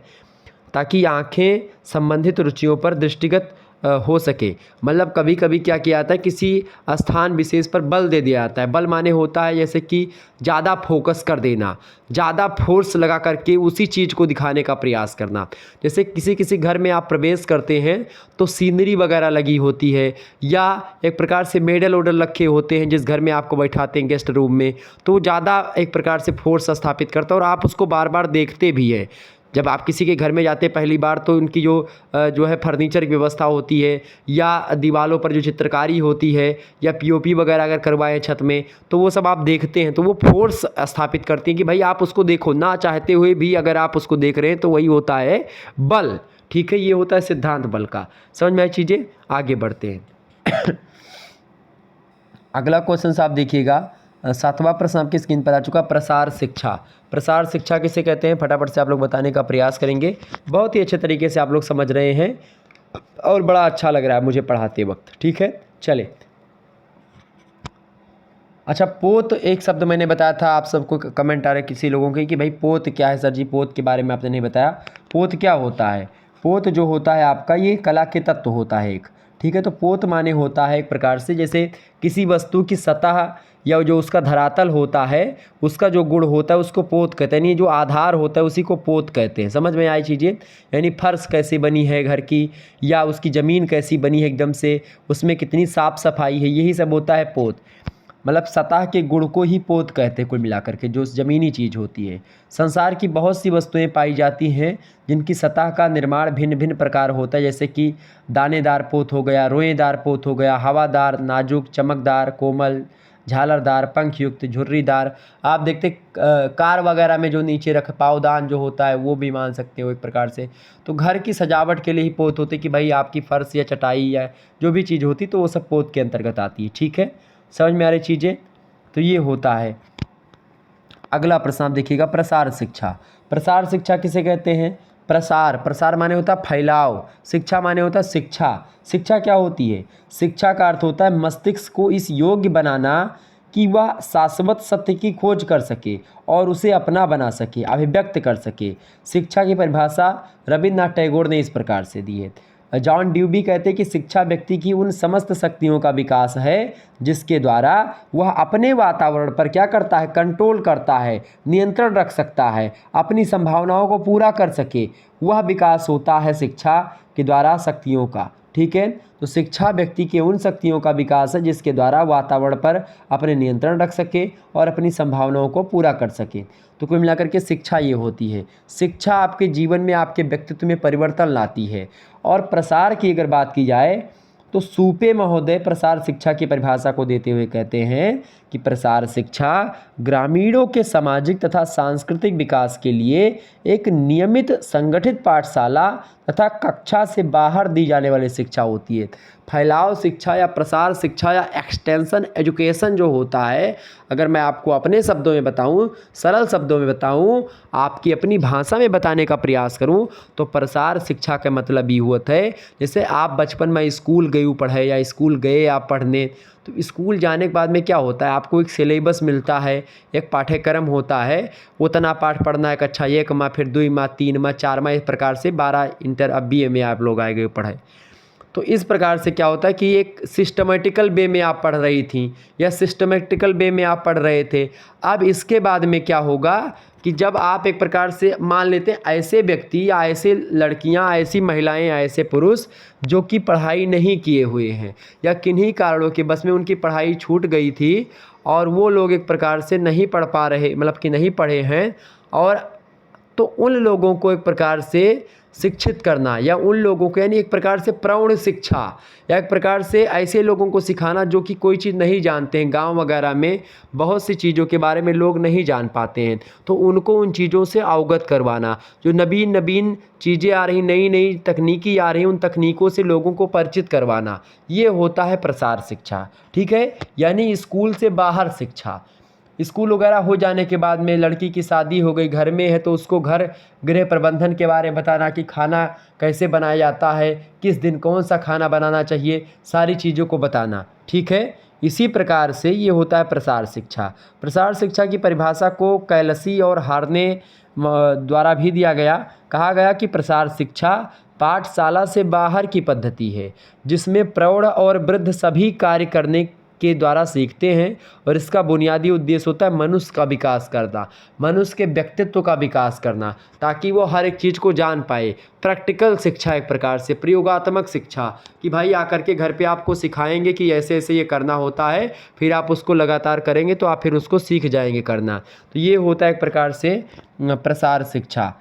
ताकि आंखें संबंधित रुचियों पर दृष्टिगत हो सके। मतलब कभी कभी क्या किया जाता है, किसी स्थान विशेष पर बल दे दिया जाता है। बल माने होता है जैसे कि ज़्यादा फोकस कर देना, ज़्यादा फोर्स लगा करके उसी चीज़ को दिखाने का प्रयास करना। जैसे किसी किसी घर में आप प्रवेश करते हैं तो सीनरी वगैरह लगी होती है या एक प्रकार से मेडल ओडल रखे होते हैं जिस घर में आपको बैठाते हैं गेस्ट रूम में, तो वो ज़्यादा एक प्रकार से फोर्स स्थापित करता है और आप उसको बार बार देखते भी हैं। जब आप किसी के घर में जाते हैं पहली बार तो उनकी जो है फर्नीचर की व्यवस्था होती है या दीवारों पर जो चित्रकारी होती है या पीओपी वगैरह अगर करवाएं छत में, तो वो सब आप देखते हैं तो वो फोर्स स्थापित करती हैं कि भाई आप उसको देखो, ना चाहते हुए भी अगर आप उसको देख रहे हैं तो वही होता है बल। ठीक है, ये होता है सिद्धांत बल का। समझ में आई चीज़ें? आगे बढ़ते हैं। अगला क्वेश्चन आप देखिएगा, 7वां प्रश्न आपकी स्क्रीन पर आ चुका, प्रसार शिक्षा। प्रसार शिक्षा किसे कहते हैं, फटाफट से आप लोग बताने का प्रयास करेंगे। बहुत ही अच्छे तरीके से आप लोग समझ रहे हैं और बड़ा अच्छा लग रहा है मुझे पढ़ाते वक्त। ठीक है, चले। अच्छा, पोत एक शब्द मैंने बताया था, आप सबको कमेंट आ रहे किसी लोगों के कि भाई पोत क्या है सर जी, पोत के बारे में आपने नहीं बताया। पोत क्या होता है? पोत जो होता है आपका ये कला के तत्व होता है एक। ठीक है, तो पोत माने होता है एक प्रकार से जैसे किसी वस्तु की सतह या जो उसका धरातल होता है उसका जो गुण होता है उसको पोत कहते हैं, यानी जो आधार होता है उसी को पोत कहते हैं। समझ में आई चीज़ें? यानी फर्श कैसे बनी है घर की या उसकी ज़मीन कैसी बनी है एकदम से, उसमें कितनी साफ़ सफाई है, यही सब होता है पोत। मतलब सतह के गुण को ही पोत कहते हैं कुल मिलाकर के, जो ज़मीनी चीज़ होती है। संसार की बहुत सी वस्तुएं पाई जाती हैं जिनकी सतह का निर्माण भिन्न भिन्न प्रकार होता है, जैसे कि दानेदार पोत हो गया, रोएदार पोत हो गया, हवादार, नाजुक, चमकदार, कोमल, झालरदार, पंखयुक्त, झुर्रीदार। आप देखते कार वगैरह में जो नीचे रख पावदान जो होता है वो भी मान सकते हो एक प्रकार से। तो घर की सजावट के लिए ही पोत होती कि भाई आपकी फर्श या चटाई या जो भी चीज़ होती तो वो सब पोत के अंतर्गत आती है। ठीक है, समझ में आ रही चीज़ें? तो ये होता है। अगला प्रश्न आप देखिएगा, प्रसार शिक्षा। प्रसार शिक्षा किसे कहते हैं? प्रसार, प्रसार माने होता है फैलाव, शिक्षा माने होता है शिक्षा। शिक्षा क्या होती है? शिक्षा का अर्थ होता है मस्तिष्क को इस योग्य बनाना कि वह शाश्वत सत्य की खोज कर सके और उसे अपना बना सके, अभिव्यक्त कर सके। शिक्षा की परिभाषा रविन्द्रनाथ टैगोर ने इस प्रकार से दी है। जॉन ड्यूबी कहते हैं कि शिक्षा व्यक्ति की उन समस्त शक्तियों का विकास है जिसके द्वारा वह अपने वातावरण पर क्या करता है? कंट्रोल करता है, नियंत्रण रख सकता है, अपनी संभावनाओं को पूरा कर सके। वह विकास होता है शिक्षा के द्वारा शक्तियों का। ठीक है, तो शिक्षा व्यक्ति के उन शक्तियों का विकास है जिसके द्वारा वातावरण पर अपने नियंत्रण रख सके और अपनी संभावनाओं को पूरा कर सके। तो कुल मिलाकर के शिक्षा ये होती है। शिक्षा आपके जीवन में, आपके व्यक्तित्व में परिवर्तन लाती है। और प्रसार की अगर बात की जाए तो सूपे महोदय प्रसार शिक्षा की परिभाषा को देते हुए कहते हैं कि प्रसार शिक्षा ग्रामीणों के सामाजिक तथा सांस्कृतिक विकास के लिए एक नियमित संगठित पाठशाला तथा कक्षा से बाहर दी जाने वाली शिक्षा होती है। फैलाव शिक्षा या प्रसार शिक्षा या एक्सटेंशन एजुकेशन जो होता है, अगर मैं आपको अपने शब्दों में बताऊं, सरल शब्दों में बताऊं, आपकी अपनी भाषा में बताने का प्रयास करूं, तो प्रसार शिक्षा का मतलब ये होता है जैसे आप बचपन में स्कूल गए पढ़े या स्कूल गए आप पढ़ने, तो स्कूल जाने के बाद में क्या होता है, आपको एक सिलेबस मिलता है, एक पाठ्यक्रम होता है, उतना पाठ पढ़ना है, कक्षा 1 माह, फिर 2 माह, 3 माह, 4 माह, इस प्रकार से 12 इंटर, अब BA में आप लोग आए गए पढ़े। तो इस प्रकार से क्या होता है कि एक सिस्टमेटिकल वे में आप पढ़ रही थी या सिस्टमेटिकल वे में आप पढ़ रहे थे। अब इसके बाद में क्या होगा कि जब आप एक प्रकार से मान लेते हैं ऐसे व्यक्ति या ऐसे लड़कियां, ऐसी महिलाएं या ऐसे पुरुष जो कि पढ़ाई नहीं किए हुए हैं या किन्हीं कारणों के बस में उनकी पढ़ाई छूट गई थी और वो लोग एक प्रकार से नहीं पढ़ पा रहे, मतलब कि नहीं पढ़े हैं, और तो उन लोगों को एक प्रकार से शिक्षित करना या उन लोगों को यानी एक प्रकार से प्रौढ़ शिक्षा या एक प्रकार से ऐसे लोगों को सिखाना जो कि कोई चीज़ नहीं जानते हैं। गांव वगैरह में बहुत सी चीज़ों के बारे में लोग नहीं जान पाते हैं, तो उनको उन चीज़ों से अवगत करवाना। जो नवीन नवीन चीज़ें आ रही, नई नई तकनीकी आ रही, उन तकनीकों से लोगों को परिचित करवाना, ये होता है प्रसार शिक्षा। ठीक है, यानी स्कूल से बाहर शिक्षा। स्कूल वगैरह हो जाने के बाद में लड़की की शादी हो गई, घर में है, तो उसको घर गृह प्रबंधन के बारे में बताना कि खाना कैसे बनाया जाता है, किस दिन कौन सा खाना बनाना चाहिए, सारी चीज़ों को बताना। ठीक है, इसी प्रकार से ये होता है प्रसार शिक्षा। प्रसार शिक्षा की परिभाषा को कैलसी और हार्ने द्वारा भी दिया गया। कहा गया कि प्रसार शिक्षा पाठशाला से बाहर की पद्धति है जिसमें प्रौढ़ और वृद्ध सभी कार्य करने के द्वारा सीखते हैं, और इसका बुनियादी उद्देश्य होता है मनुष्य का विकास करना, मनुष्य के व्यक्तित्व का विकास करना, ताकि वो हर एक चीज़ को जान पाए। प्रैक्टिकल शिक्षा, एक प्रकार से प्रयोगात्मक शिक्षा, कि भाई आकर के घर पे आपको सिखाएंगे कि ऐसे ऐसे ये करना होता है, फिर आप उसको लगातार करेंगे तो आप फिर उसको सीख जाएंगे करना। तो ये होता है एक प्रकार से प्रसार शिक्षा।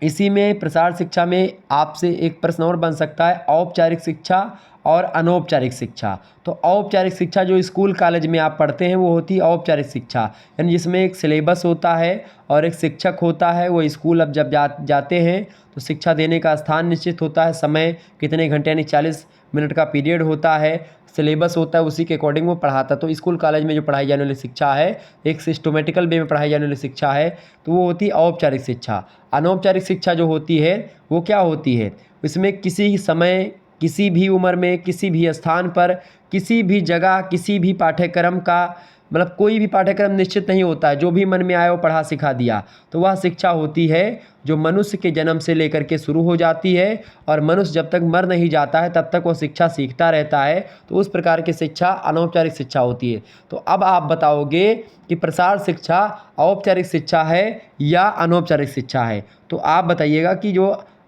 इसी में प्रसार शिक्षा में आपसे एक प्रश्न और बन सकता है, औपचारिक शिक्षा और अनौपचारिक शिक्षा। तो औपचारिक शिक्षा जो स्कूल कॉलेज में आप पढ़ते हैं वो होती है औपचारिक शिक्षा, यानी जिसमें एक सिलेबस होता है और एक शिक्षक होता है। वो स्कूल अब जब जाते हैं तो शिक्षा देने का स्थान निश्चित होता है, समय कितने घंटे यानी 40 मिनट का पीरियड होता है, सिलेबस होता है, उसी के अकॉर्डिंग वो पढ़ाता। तो स्कूल कॉलेज में जो पढ़ाई जाने वाली शिक्षा है, एक सिस्टोमेटिकल वे में पढ़ाई जाने वाली शिक्षा है, तो वो होती है औपचारिक शिक्षा। अनौपचारिक शिक्षा जो होती है वो क्या होती है, इसमें किसी समय, किसी भी उम्र में, किसी भी स्थान पर, किसी भी जगह, किसी भी पाठ्यक्रम का, मतलब कोई भी पाठ्यक्रम निश्चित नहीं होता है, जो भी मन में आए वो पढ़ा सिखा दिया, तो वह शिक्षा होती है जो मनुष्य के जन्म से लेकर के शुरू हो जाती है और मनुष्य जब तक मर नहीं जाता है तब तक वो शिक्षा सीखता रहता है। तो उस प्रकार की शिक्षा अनौपचारिक शिक्षा होती है। तो अब आप बताओगे कि प्रसार शिक्षा औपचारिक शिक्षा है या अनौपचारिक शिक्षा है, तो आप बताइएगा कि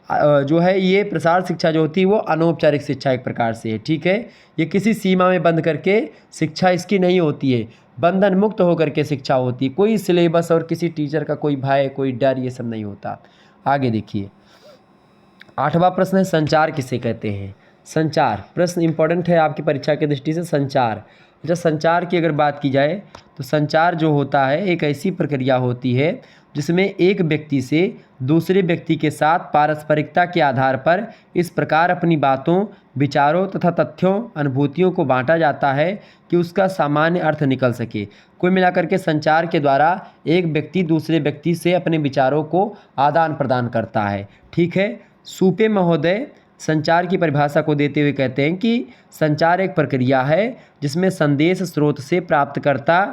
जो है ये प्रसार शिक्षा जो होती है वो अनौपचारिक शिक्षा एक प्रकार से है। ठीक है, ये किसी सीमा में बंध करके शिक्षा इसकी नहीं होती है, बंधन मुक्त होकर के शिक्षा होती है, कोई सिलेबस और किसी टीचर का कोई भय, कोई डर, ये सब नहीं होता। आगे देखिए, 8वां प्रश्न है, संचार किसे कहते हैं। संचार प्रश्न इंपॉर्टेंट है आपकी परीक्षा की दृष्टि से। संचार, अच्छा संचार की अगर बात की जाए तो संचार जो होता है एक ऐसी प्रक्रिया होती है जिसमें एक व्यक्ति से दूसरे व्यक्ति के साथ पारस्परिकता के आधार पर इस प्रकार अपनी बातों, विचारों तथा तथ्यों, अनुभूतियों को बांटा जाता है कि उसका सामान्य अर्थ निकल सके। कुल मिलाकर के संचार के द्वारा एक व्यक्ति दूसरे व्यक्ति से अपने विचारों को आदान प्रदान करता है। ठीक है, सूपे महोदय संचार की परिभाषा को देते हुए कहते हैं कि संचार एक प्रक्रिया है जिसमें संदेश स्रोत से प्राप्तकर्ता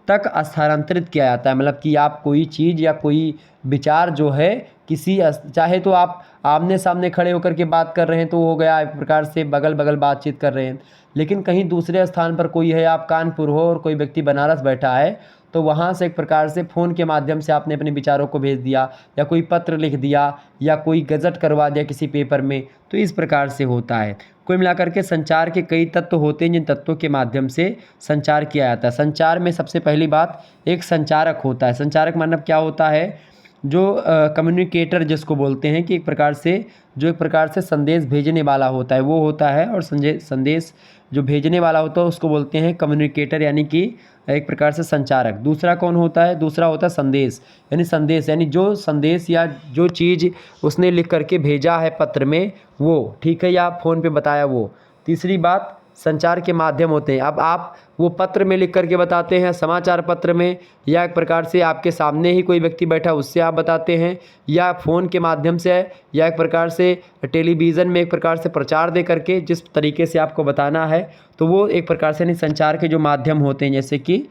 तक स्थानांतरित किया जाता है। मतलब कि आप कोई चीज़ या कोई विचार जो है किसी, चाहे तो आप आमने सामने खड़े होकर के बात कर रहे हैं तो हो गया, एक प्रकार से बगल बगल बातचीत कर रहे हैं, लेकिन कहीं दूसरे स्थान पर कोई है, आप कानपुर हो और कोई व्यक्ति बनारस बैठा है, तो वहाँ से एक प्रकार से फ़ोन के माध्यम से आपने अपने विचारों को भेज दिया या कोई पत्र लिख दिया या कोई गज़ट करवा दिया किसी पेपर में, तो इस प्रकार से होता है। कुल मिलाकर के संचार के कई तत्व होते हैं जिन तत्वों के माध्यम से संचार किया जाता है। संचार में सबसे पहली बात, एक संचारक होता है। संचारक मतलब क्या होता है, जो कम्युनिकेटर जिसको बोलते हैं, कि एक प्रकार से जो एक प्रकार से संदेश भेजने वाला होता है वो होता है, और संदेश जो भेजने वाला होता है उसको बोलते हैं कम्युनिकेटर, यानी कि एक प्रकार से संचारक। दूसरा कौन होता है, दूसरा होता है संदेश, यानी जो संदेश या जो चीज़ उसने लिख करके भेजा है पत्र में वो, ठीक है, या फ़ोन पे बताया वो। तीसरी बात, संचार के माध्यम होते हैं। अब आप वो पत्र में लिख करके बताते हैं, समाचार पत्र में, या एक प्रकार से आपके सामने ही कोई व्यक्ति बैठा उससे आप बताते हैं, या फ़ोन के माध्यम से, या एक प्रकार से टेलीविज़न में एक प्रकार से प्रचार दे करके जिस तरीके से आपको बताना है, तो वो एक प्रकार से नहीं संचार के जो माध्यम होते हैं, जैसे कि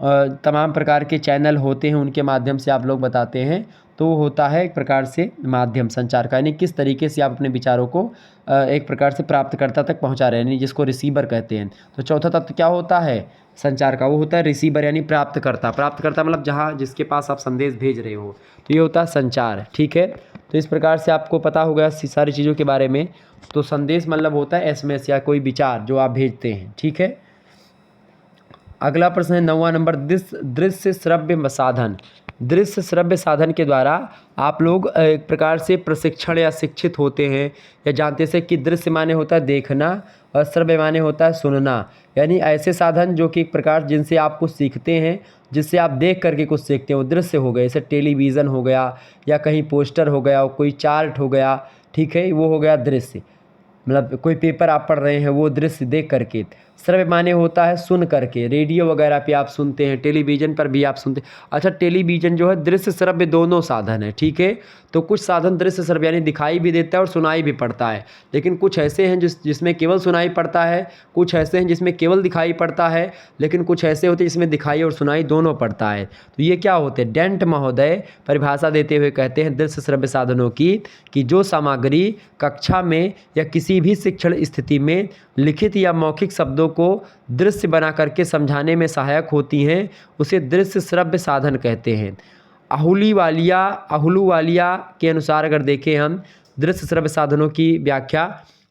तमाम प्रकार के चैनल होते हैं उनके माध्यम से आप लोग बताते हैं, तो वो होता है एक प्रकार से माध्यम संचार का, यानी किस तरीके से आप अपने विचारों को एक प्रकार से प्राप्तकर्ता तक पहुंचा रहे हैं, यानी जिसको रिसीवर कहते हैं। तो चौथा तत्व क्या होता है, संचार का, वो होता है रिसीवर यानी प्राप्तकर्ता। प्राप्तकर्ता मतलब जहाँ जिसके पास आप संदेश भेज रहे हो, तो ये होता है संचार। ठीक है, तो इस प्रकार से आपको पता होगा सारी चीज़ों के बारे में। तो संदेश मतलब होता है एसएमएस या कोई विचार जो आप भेजते हैं। ठीक है, अगला प्रश्न है 9वां नंबर, दृश्य श्रव्य साधन। दृश्य श्रव्य साधन के द्वारा आप लोग एक प्रकार से प्रशिक्षण या शिक्षित होते हैं या जानते से कि दृश्य माने होता है देखना और श्रव्य माने होता है सुनना। यानी ऐसे साधन जो कि एक प्रकार जिनसे आप कुछ सीखते हैं, जिससे आप देख करके कुछ सीखते हो, दृश्य हो गए, जैसे टेलीविज़न हो गया या कहीं पोस्टर हो गया, कोई चार्ट हो गया। ठीक है, वो हो गया दृश्य, मतलब कोई पेपर आप पढ़ रहे हैं वो दृश्य देख करके। श्रव्य माने होता है सुन करके, रेडियो वगैरह पे आप सुनते हैं, टेलीविज़न पर भी आप सुनते हैं। अच्छा, टेलीविज़न जो है दृश्य श्रव्य दोनों साधन है। ठीक है, तो कुछ साधन दृश्य श्रव्य यानी दिखाई भी देता है और सुनाई भी पड़ता है, लेकिन कुछ ऐसे हैं जिसमें केवल सुनाई पड़ता है, कुछ ऐसे हैं जिसमें केवल दिखाई पड़ता है, लेकिन कुछ ऐसे होते हैं जिसमें दिखाई और सुनाई दोनों पड़ता है। तो ये क्या होते हैं, डेंट महोदय परिभाषा देते हुए कहते हैं दृश्य श्रव्य साधनों की कि जो सामग्री कक्षा में या किसी भी शिक्षण स्थिति में लिखित या मौखिक शब्दों को दृश्य बना करके समझाने में सहायक होती हैं, उसे दृश्य श्रव्य साधन कहते हैं। अहलूवालिया के अनुसार अगर देखें हम दृश्य श्रव्य साधनों की व्याख्या,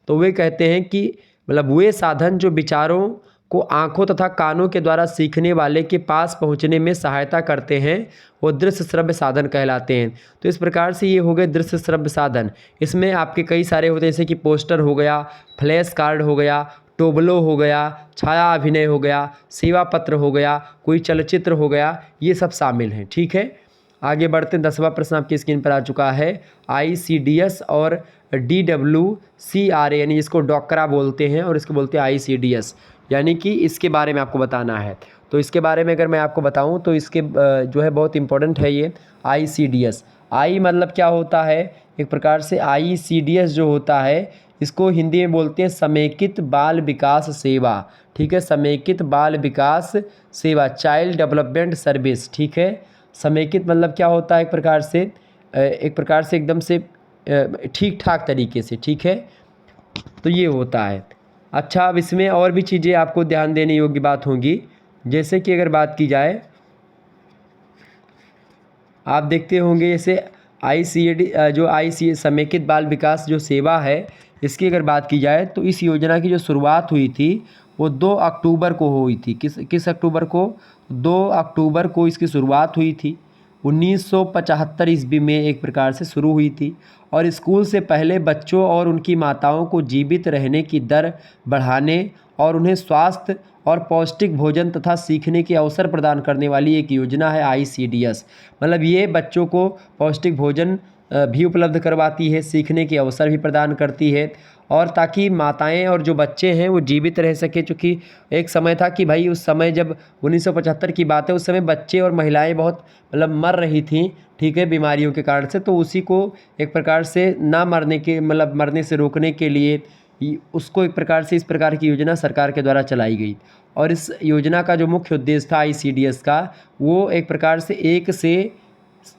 तो वे कहते हैं कि मतलब वे साधन जो विचारों को आँखों तथा कानों के द्वारा सीखने वाले के पास पहुँचने में सहायता करते हैं, वो दृश्य श्रव्य साधन कहलाते हैं। तो इस प्रकार से ये हो गए दृश्य श्रव्य साधन। इसमें आपके कई सारे होते हैं, जैसे कि पोस्टर हो गया, फ्लैश कार्ड हो गया, टोबलो हो गया, छाया अभिनय हो गया, सेवा पत्र हो गया, कोई चलचित्र हो गया, ये सब शामिल हैं। ठीक है, आगे बढ़ते हैं। 10वां प्रश्न आपकी स्क्रीन पर आ चुका है। ICDS और DWCRA यानी इसको डोकरा बोलते हैं और इसको बोलते हैं ICDS, यानी कि इसके बारे में आपको बताना है। तो इसके बारे में अगर मैं आपको बताऊं तो इसके जो है बहुत इंपॉर्टेंट है ये ICDS। आई मतलब क्या होता है, एक प्रकार से ICDS जो होता है इसको हिंदी में बोलते हैं समेकित बाल विकास सेवा। ठीक है, समेकित बाल विकास सेवा, चाइल्ड डेवलपमेंट सर्विस। ठीक है, समेकित मतलब क्या होता है, एक प्रकार से एकदम से ठीक ठाक तरीके से। ठीक है, तो ये होता है। अच्छा, अब इसमें और भी चीज़ें आपको ध्यान देने योग्य बात होंगी, जैसे कि अगर बात की जाए, आप देखते होंगे जैसे ICD जो IC समेकित बाल विकास जो सेवा है, इसकी अगर बात की जाए तो इस योजना की जो शुरुआत हुई थी वो 2 अक्टूबर को हुई थी। किस अक्टूबर को, 2 अक्टूबर को इसकी शुरुआत हुई थी। 1975 ईस्वी में एक प्रकार से शुरू हुई थी और स्कूल से पहले बच्चों और उनकी माताओं को जीवित रहने की दर बढ़ाने और उन्हें स्वास्थ्य और पौष्टिक भोजन तथा सीखने के अवसर प्रदान करने वाली एक योजना है ICDS। मतलब ये बच्चों को पौष्टिक भोजन भी उपलब्ध करवाती है, सीखने के अवसर भी प्रदान करती है, और ताकि माताएं और जो बच्चे हैं वो जीवित रह सके। चूँकि एक समय था कि भाई उस समय जब 1975 की बात है, उस समय बच्चे और महिलाएं बहुत मतलब मर रही थीं। ठीक है, बीमारियों के कारण से, तो उसी को एक प्रकार से ना मरने के मतलब मरने से रोकने के लिए उसको एक प्रकार से इस प्रकार की योजना सरकार के द्वारा चलाई गई। और इस योजना का जो मुख्य उद्देश्य था ICDS का, वो एक प्रकार से 1 से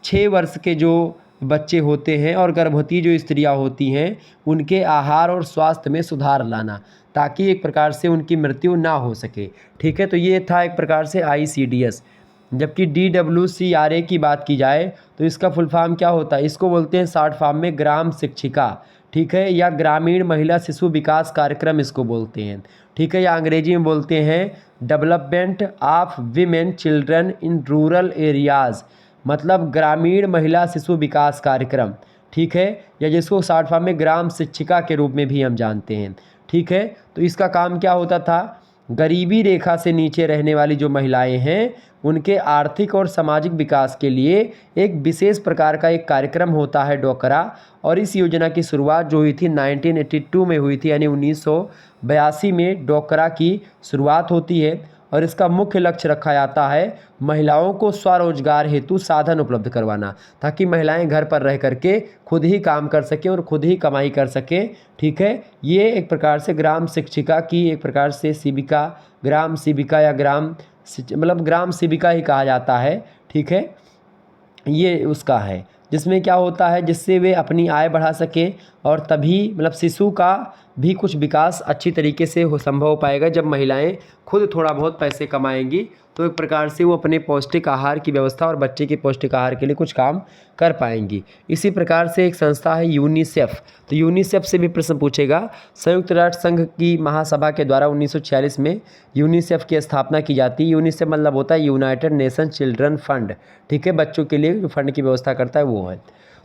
6 वर्ष के जो बच्चे होते हैं और गर्भवती जो स्त्रियां होती हैं उनके आहार और स्वास्थ्य में सुधार लाना, ताकि एक प्रकार से उनकी मृत्यु ना हो सके। ठीक है, तो ये था एक प्रकार से ICDS। जबकि DWCRA की बात की जाए तो इसका फुल फॉर्म क्या होता है, इसको बोलते हैं शॉर्ट फॉर्म में ग्राम शिक्षिका। ठीक है, या ग्रामीण महिला शिशु विकास कार्यक्रम इसको बोलते हैं। ठीक है, या अंग्रेजी में बोलते हैं development of women children in rural areas, मतलब ग्रामीण महिला शिशु विकास कार्यक्रम। ठीक है, या जिसको शॉर्ट फॉर्म में ग्राम शिक्षिका के रूप में भी हम जानते हैं। ठीक है, तो इसका काम क्या होता था, गरीबी रेखा से नीचे रहने वाली जो महिलाएं हैं उनके आर्थिक और सामाजिक विकास के लिए एक विशेष प्रकार का एक कार्यक्रम होता है डोकरा। और इस योजना की शुरुआत जो हुई थी 1982 में हुई थी, यानी 1982 में डोकरा की शुरुआत होती है। और इसका मुख्य लक्ष्य रखा जाता है महिलाओं को स्वरोजगार हेतु साधन उपलब्ध करवाना, ताकि महिलाएं घर पर रह करके खुद ही काम कर सकें और खुद ही कमाई कर सकें। ठीक है, ये एक प्रकार से ग्राम शिक्षिका की एक प्रकार से सेविका, ग्राम सेविका या मतलब ग्राम सेविका ही कहा जाता है। ठीक है, ये उसका है। जिसमें क्या होता है, जिससे वे अपनी आय बढ़ा सकें और तभी मतलब शिशु का भी कुछ विकास अच्छी तरीके से संभव हो पाएगा जब महिलाएं खुद थोड़ा बहुत पैसे कमाएंगी, तो एक प्रकार से वो अपने पौष्टिक आहार की व्यवस्था और बच्चे के पौष्टिक आहार के लिए कुछ काम कर पाएंगी। इसी प्रकार से एक संस्था है यूनिसेफ, तो यूनिसेफ से भी प्रश्न पूछेगा। संयुक्त राष्ट्र संघ की महासभा के द्वारा 1946 में यूनिसेफ की स्थापना की जाती है। यूनिसेफ मतलब होता है यूनाइटेड नेशन चिल्ड्रन फंड, ठीक है, बच्चों के लिए जो फंड की व्यवस्था करता है वो है।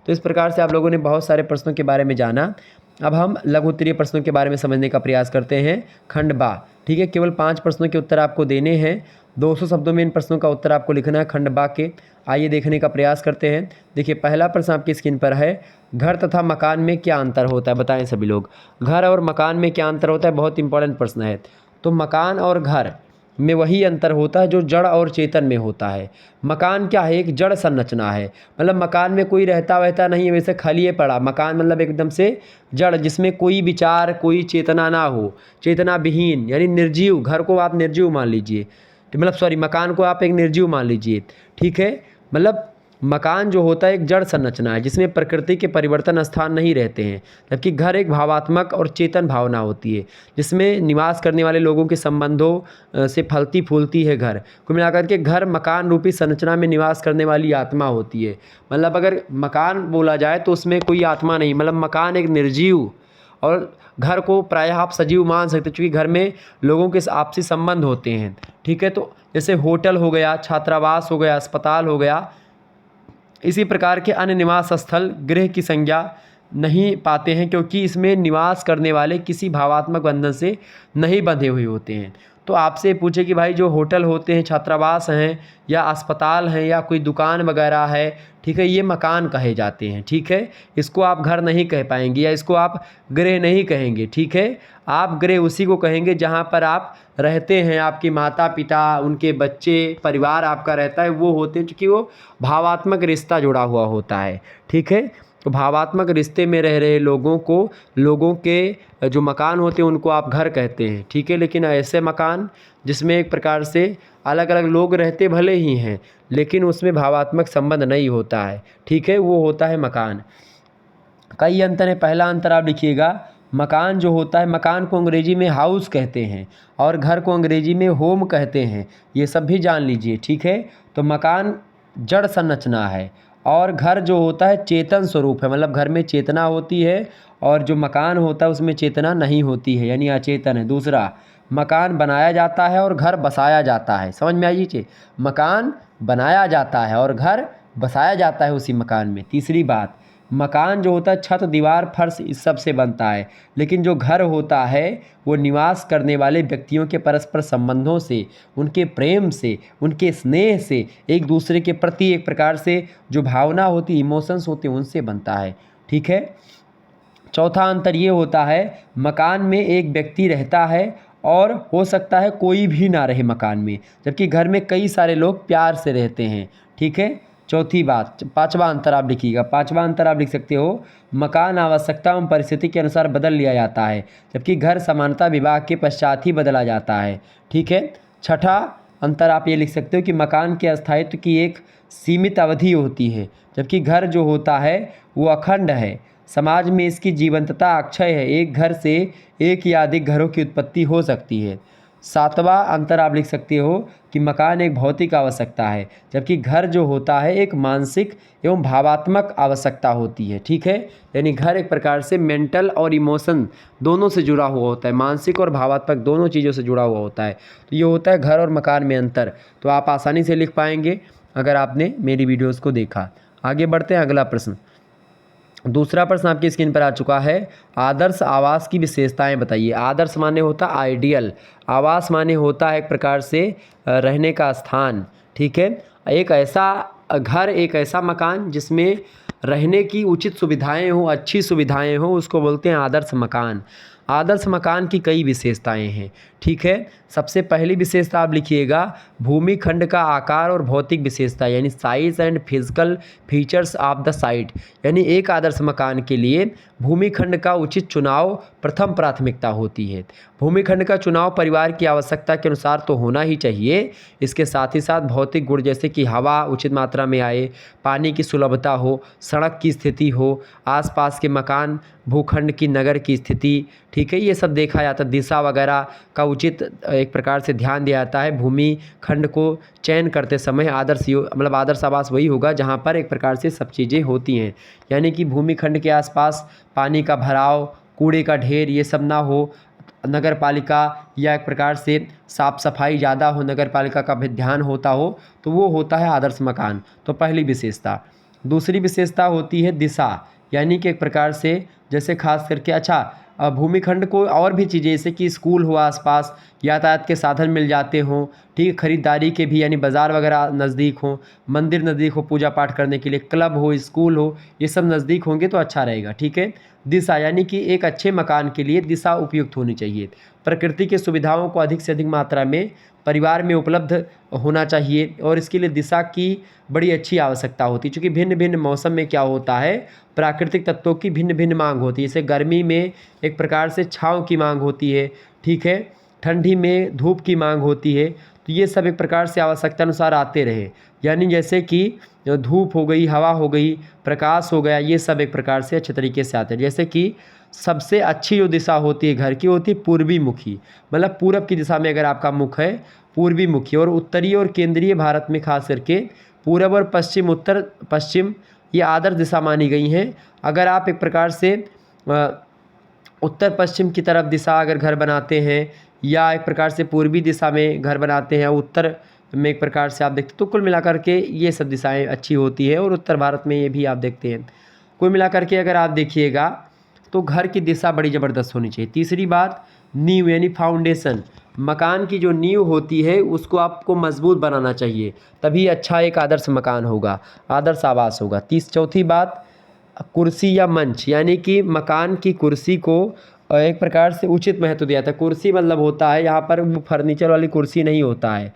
तो इस प्रकार से आप लोगों ने बहुत सारे प्रश्नों के बारे में जाना। अब हम लघु उत्तरीय प्रश्नों के बारे में समझने का प्रयास करते हैं। खंड बा, ठीक है, केवल 5 प्रश्नों के उत्तर आपको देने हैं। 200 शब्दों में इन प्रश्नों का उत्तर आपको लिखना है खंड बा के। आइए देखने का प्रयास करते हैं। देखिए पहला प्रश्न आपकी स्क्रीन पर है, घर तथा मकान में क्या अंतर होता है, बताएं सभी लोग। घर और मकान में क्या अंतर होता है, बहुत इंपॉर्टेंट प्रश्न है। तो मकान और घर में वही अंतर होता है जो जड़ और चेतन में होता है। मकान क्या है, एक जड़ संरचना है, मतलब मकान में कोई रहता वहता नहीं है, वैसे खाली है पड़ा। मकान मतलब एकदम से जड़, जिसमें कोई विचार कोई चेतना ना हो, चेतना विहीन, यानी निर्जीव। घर को आप निर्जीव मान लीजिए, मतलब सॉरी, मकान को आप एक निर्जीव मान लीजिए, ठीक है। मतलब मकान जो होता है एक जड़ संरचना है जिसमें प्रकृति के परिवर्तन स्थान नहीं रहते हैं, जबकि घर एक भावात्मक और चेतन भावना होती है जिसमें निवास करने वाले लोगों के संबंधों से फलती फूलती है। घर को मिलाकर के घर मकान रूपी संरचना में निवास करने वाली आत्मा होती है। मतलब अगर मकान बोला जाए तो उसमें कोई आत्मा नहीं, मतलब मकान एक निर्जीव, और घर को प्रायः आप सजीव मान सकते हैं क्योंकि घर में लोगों के आपसी संबंध होते हैं, ठीक है। तो जैसे होटल हो गया, छात्रावास हो गया, अस्पताल हो गया, इसी प्रकार के अन्य निवास स्थल गृह की संज्ञा नहीं पाते हैं क्योंकि इसमें निवास करने वाले किसी भावात्मक बंधन से नहीं बंधे हुए होते हैं। तो आपसे पूछे कि भाई जो होटल होते हैं, छात्रावास हैं या अस्पताल हैं या कोई दुकान वगैरह है, ठीक है, ये मकान कहे जाते हैं, ठीक है। इसको आप घर नहीं कह पाएंगे या इसको आप गृह नहीं कहेंगे, ठीक है। आप गृह उसी को कहेंगे जहाँ पर आप रहते हैं, आपके माता पिता, उनके बच्चे, परिवार आपका रहता है, वो होते हैं, क्योंकि वो भावात्मक रिश्ता जुड़ा हुआ होता है, ठीक है। तो भावात्मक रिश्ते में रह रहे लोगों के जो मकान होते हैं उनको आप घर कहते हैं, ठीक है। लेकिन ऐसे मकान जिसमें एक प्रकार से अलग अलग लोग रहते भले ही हैं लेकिन उसमें भावात्मक संबंध नहीं होता है, ठीक है, वो होता है मकान। कई अंतर है। पहला अंतर आप लिखिएगा, मकान जो होता है, मकान को अंग्रेजी में हाउस कहते हैं और घर को अंग्रेजी में होम कहते हैं, ये सब भी जान लीजिए, ठीक है। तो मकान जड़ संरचना है और घर जो होता है चेतन स्वरूप है, मतलब घर में चेतना होती है और जो मकान होता है उसमें चेतना नहीं होती है, यानी अचेतन है। दूसरा, मकान बनाया जाता है और घर बसाया जाता है, समझ में आइए। मकान बनाया जाता है और घर बसाया जाता है उसी मकान में। तीसरी बात, मकान जो होता है छत दीवार फर्श इस सब से बनता है, लेकिन जो घर होता है वो निवास करने वाले व्यक्तियों के परस्पर संबंधों से, उनके प्रेम से, उनके स्नेह से, एक दूसरे के प्रति एक प्रकार से जो भावना होती, इमोशंस होते हैं, उनसे बनता है, ठीक है। चौथा अंतर ये होता है, मकान में एक व्यक्ति रहता है और हो सकता है कोई भी ना रहे मकान में, जबकि घर में कई सारे लोग प्यार से रहते हैं, ठीक है। चौथी बात, पांचवा अंतर आप लिखिएगा। पांचवा अंतर आप लिख सकते हो, मकान आवश्यकता एवं परिस्थिति के अनुसार बदल लिया जाता है जबकि घर समानता विवाह के पश्चात ही बदला जाता है, ठीक है। छठा अंतर आप ये लिख सकते हो कि मकान के स्थायित्व की एक सीमित अवधि होती है जबकि घर जो होता है वो अखंड है, समाज में इसकी जीवंतता अक्षय है, एक घर से एक या अधिक घरों की उत्पत्ति हो सकती है। सातवां अंतर आप लिख सकते हो कि मकान एक भौतिक आवश्यकता है जबकि घर जो होता है एक मानसिक एवं भावात्मक आवश्यकता होती है, ठीक है। यानी घर एक प्रकार से मेंटल और इमोशन दोनों से जुड़ा हुआ होता है, मानसिक और भावात्मक दोनों चीज़ों से जुड़ा हुआ होता है। तो ये होता है घर और मकान में अंतर, तो आप आसानी से लिख पाएंगे अगर आपने मेरी वीडियोज़ को देखा। आगे बढ़ते हैं, अगला प्रश्न। दूसरा प्रश्न आपकी स्क्रीन पर आ चुका है, आदर्श आवास की विशेषताएं बताइए। आदर्श माने होता आइडियल, आवास माने होता है एक प्रकार से रहने का स्थान, ठीक है। एक ऐसा घर, एक ऐसा मकान जिसमें रहने की उचित सुविधाएं हो, अच्छी सुविधाएं हो, उसको बोलते हैं आदर्श मकान। आदर्श मकान की कई विशेषताएं हैं, ठीक है। सबसे पहली विशेषता आप लिखिएगा, भूमि खंड का आकार और भौतिक विशेषता यानी size and physical features of the site. यानी एक आदर्श मकान के लिए भूमि खंड का उचित चुनाव प्रथम प्राथमिकता होती है। भूमि खंड का चुनाव परिवार की आवश्यकता के अनुसार तो होना ही चाहिए। इसके साथ ही साथ भौतिक गुण जैसे कि हवा उचित मात्रा में आए, पानी की सुलभता हो, सड़क की स्थिति हो, आसपास के मकान, भूखंड की नगर की स्थिति, ठीक है, ये सब देखा जाता है। दिशा वगैरह का उचित एक प्रकार से ध्यान दिया जाता है। भूमि खंड को चयन करते समय मतलब आदर्श आवास वही होगा जहाँ पर एक प्रकार से सब चीज़ें होती हैं। यानी कि भूमि खंड के आसपास पानी का भराव, कूड़े का ढेर ये सब ना हो, नगर पालिका या एक प्रकार से साफ़ सफाई ज़्यादा हो, नगर पालिका का भी ध्यान होता हो, तो वो होता है आदर्श मकान। तो पहली विशेषता। दूसरी विशेषता होती है दिशा, यानी कि एक प्रकार से जैसे खास करके भूमि खंड को और भी चीज़ें जैसे कि स्कूल हो आसपास, यातायात के साधन मिल जाते हों, ठीक, खरीदारी के भी यानी बाज़ार वगैरह नज़दीक हो, मंदिर नज़दीक हो पूजा पाठ करने के लिए, क्लब हो, स्कूल हो, ये सब नज़दीक होंगे तो अच्छा रहेगा, ठीक है। दिशा यानी कि एक अच्छे मकान के लिए दिशा उपयुक्त होनी चाहिए। प्रकृति की सुविधाओं को अधिक से अधिक मात्रा में परिवार में उपलब्ध होना चाहिए और इसके लिए दिशा की बड़ी अच्छी आवश्यकता होती है, क्योंकि भिन्न भिन्न मौसम में क्या होता है, प्राकृतिक तत्वों की भिन्न भिन्न मांग होती है। जैसे गर्मी में एक प्रकार से छाँव की मांग होती है, ठीक है, ठंडी में धूप की मांग होती है। तो ये सब एक प्रकार से आवश्यकता अनुसार आते रहे, यानी जैसे कि धूप हो गई, हवा हो गई, प्रकाश हो गया, ये सब एक प्रकार से अच्छे तरीके से आते हैं। जैसे कि सबसे अच्छी जो दिशा होती है घर की होती है पूर्वी मुखी, मतलब पूरब की दिशा में अगर आपका मुख है पूर्वी मुखी, और उत्तरी और केंद्रीय भारत में खास करके पूरब और पश्चिम, उत्तर पश्चिम ये आदर्श दिशा मानी गई हैं। अगर आप एक प्रकार से उत्तर पश्चिम की तरफ दिशा अगर घर बनाते हैं या एक प्रकार से पूर्वी दिशा में घर बनाते हैं, उत्तर में एक प्रकार से आप देखते तो कुल मिलाकर के ये सब दिशाएं अच्छी होती है, और उत्तर भारत में ये भी आप देखते हैं। कुल मिलाकर के अगर आप देखिएगा तो घर की दिशा बड़ी ज़बरदस्त होनी चाहिए। तीसरी बात, नींव यानी फाउंडेशन, मकान की जो नींव होती है उसको आपको मजबूत बनाना चाहिए, तभी अच्छा एक आदर्श मकान होगा, आदर्श आवास होगा। चौथी बात, कुर्सी या मंच, यानी कि मकान की कुर्सी को एक प्रकार से उचित महत्व दिया था। कुर्सी मतलब होता है यहाँ पर फर्नीचर वाली कुर्सी नहीं होता है।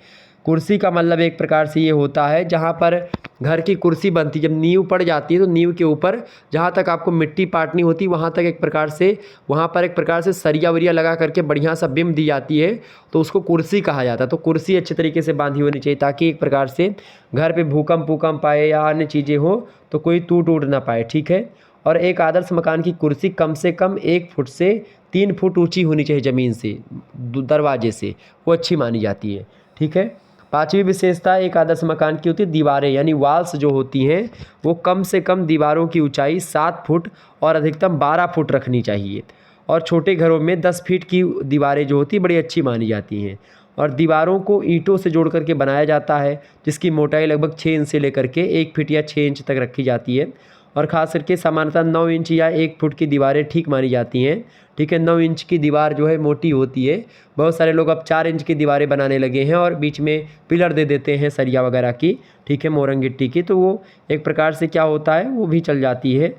कुर्सी का मतलब एक प्रकार से ये होता है जहाँ पर घर की कुर्सी बनती, जब नींव पड़ जाती है तो नींव के ऊपर जहाँ तक आपको मिट्टी पाटनी होती है वहाँ तक एक प्रकार से वहाँ पर एक प्रकार से सरिया वरिया लगा करके बढ़िया सा बिम्ब दी जाती है, तो उसको कुर्सी कहा जाता है। तो कुर्सी अच्छे तरीके से बांधी होनी चाहिए ताकि एक प्रकार से घर पे भूकंप आए या अन्य चीज़ें हो तो कोई टूट ना पाए, ठीक है। और एक आदर्श मकान की कुर्सी कम से कम 1 फुट से 3 फुट ऊँची होनी चाहिए ज़मीन से, दरवाजे से, वो अच्छी मानी जाती है, ठीक है। पांचवी विशेषता एक आदर्श मकान की होती है दीवारें, यानी वाल्स जो होती हैं वो कम से कम दीवारों की ऊंचाई 7 फुट और अधिकतम 12 फुट रखनी चाहिए। और छोटे घरों में 10 फीट की दीवारें जो होती बड़ी अच्छी मानी जाती हैं। और दीवारों को ईंटों से जोड़ करके बनाया जाता है, जिसकी मोटाई लगभग 6 इंच से लेकर के 1 फीट या 6 इंच तक रखी जाती है। और ख़ास करके सामान्यतः 9 इंच या 1 फुट की दीवारें ठीक मानी जाती हैं, ठीक है। 9 इंच की दीवार जो है मोटी होती है। बहुत सारे लोग अब 4 इंच की दीवारें बनाने लगे हैं और बीच में पिलर दे देते हैं सरिया वगैरह की, ठीक है, मोरंग गिट्टी की, तो वो एक प्रकार से क्या होता है वो भी चल जाती है,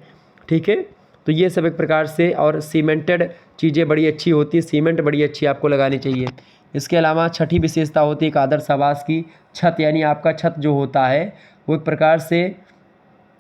ठीक है। तो ये सब एक प्रकार से, और सीमेंटेड चीज़ें बड़ी अच्छी होती है, सीमेंट बड़ी अच्छी आपको लगानी चाहिए। इसके अलावा छठी विशेषता होती है एक आदर्श आवास की छत, यानी आपका छत जो होता है वो एक प्रकार से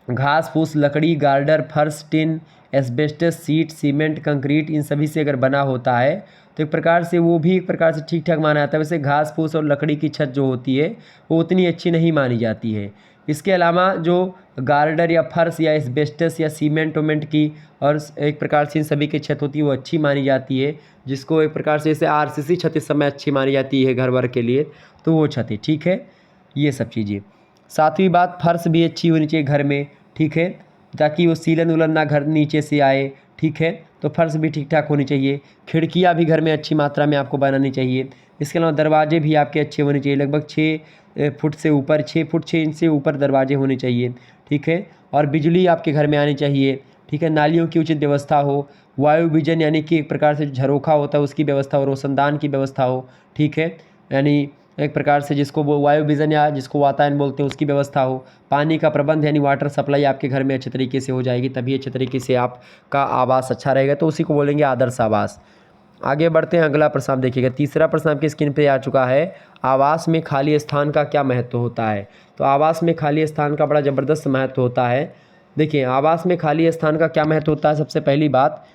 घास फूस, लकड़ी, गार्डर, फर्श, tin, asbestos, sheet, cement, concrete, इन सभी से अगर बना होता है तो एक प्रकार से वो भी एक प्रकार से ठीक ठाक माना जाता है। वैसे घास फूस और लकड़ी की छत जो होती है वो उतनी अच्छी नहीं मानी जाती है। इसके अलावा जो गार्डर या फर्श या एस्बेस्टस या सीमेंट वोमेंट की और एक प्रकार से इन सभी की छत होती है वो अच्छी मानी जाती है, जिसको एक प्रकार से जैसे आरसीसी छत इस समय अच्छी मानी जाती है घर वर के लिए, तो वो छत है, ठीक है, ये सब चीज़ें। सातवीं बात, फर्श भी अच्छी होनी चाहिए घर में, ठीक है, ताकि वो सीलन उलन ना घर नीचे से आए, ठीक है। तो फर्श भी ठीक ठाक होनी चाहिए। खिड़कियाँ भी घर में अच्छी मात्रा में आपको बनानी चाहिए। इसके अलावा दरवाजे भी आपके अच्छे होने चाहिए, लगभग 6 फुट से ऊपर, 6 फुट 6 इंच से ऊपर दरवाजे होने चाहिए, ठीक है। और बिजली आपके घर में आनी चाहिए, ठीक है। नालियों की उचित व्यवस्था हो, वायु विजन यानी कि एक प्रकार से झरोखा होता है उसकी व्यवस्था हो, रोशनदान की व्यवस्था हो, ठीक है, यानी एक प्रकार से जिसको वो वायु विजन या जिसको वातायन बोलते हैं उसकी व्यवस्था हो। पानी का प्रबंध यानी वाटर सप्लाई आपके घर में अच्छे तरीके से हो जाएगी, तभी अच्छे तरीके से आपका आवास अच्छा रहेगा, तो उसी को बोलेंगे आदर्श आवास। आगे बढ़ते हैं, अगला प्रश्न आप देखिएगा। तीसरा प्रश्न आपकी स्क्रीन पे आ चुका है। आवास में खाली स्थान का क्या महत्व होता है? तो आवास में खाली स्थान का बड़ा ज़बरदस्त महत्व होता है। देखिए, आवास में खाली स्थान का क्या महत्व होता है। सबसे पहली बात,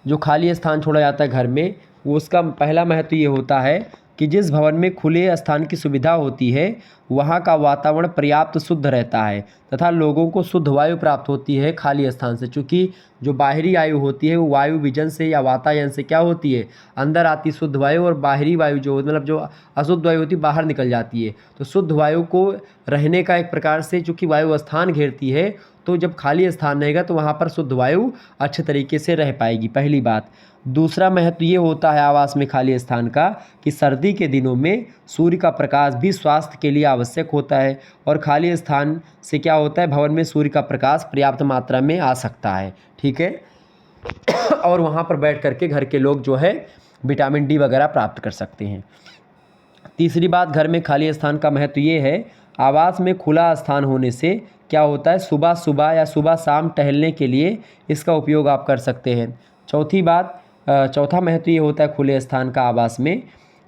जो खाली स्थान छोड़ा जाता है घर में, वो उसका पहला महत्व ये होता है कि जिस भवन में खुले स्थान की सुविधा होती है वहाँ का वातावरण पर्याप्त शुद्ध रहता है तथा लोगों को शुद्ध वायु प्राप्त होती है खाली स्थान से। चूँकि जो बाहरी वायु होती है वो वायु विजन से या वातायन से क्या होती है, अंदर आती शुद्ध वायु, और बाहरी वायु जो मतलब जो अशुद्ध वायु होती है बाहर निकल जाती है। तो शुद्ध वायु को रहने का एक प्रकार से, चूँकि वायु स्थान घेरती है, तो जब खाली स्थान रहेगा तो वहाँ पर शुद्ध वायु अच्छे तरीके से रह पाएगी, पहली बात। दूसरा महत्व ये होता है आवास में खाली स्थान का कि सर्दी के दिनों में सूर्य का प्रकाश भी स्वास्थ्य के लिए आवश्यक होता है, और खाली स्थान से क्या होता है, भवन में सूर्य का प्रकाश पर्याप्त मात्रा में आ सकता है, ठीक है। और वहाँ पर बैठ करके घर के लोग जो है विटामिन डी वगैरह प्राप्त कर सकते हैं। तीसरी बात, घर में खाली स्थान का महत्व ये है, आवास में खुला स्थान होने से क्या होता है, सुबह सुबह या सुबह शाम टहलने के लिए इसका उपयोग आप कर सकते हैं। चौथी बात, चौथा महत्व ये होता है खुले स्थान का आवास में,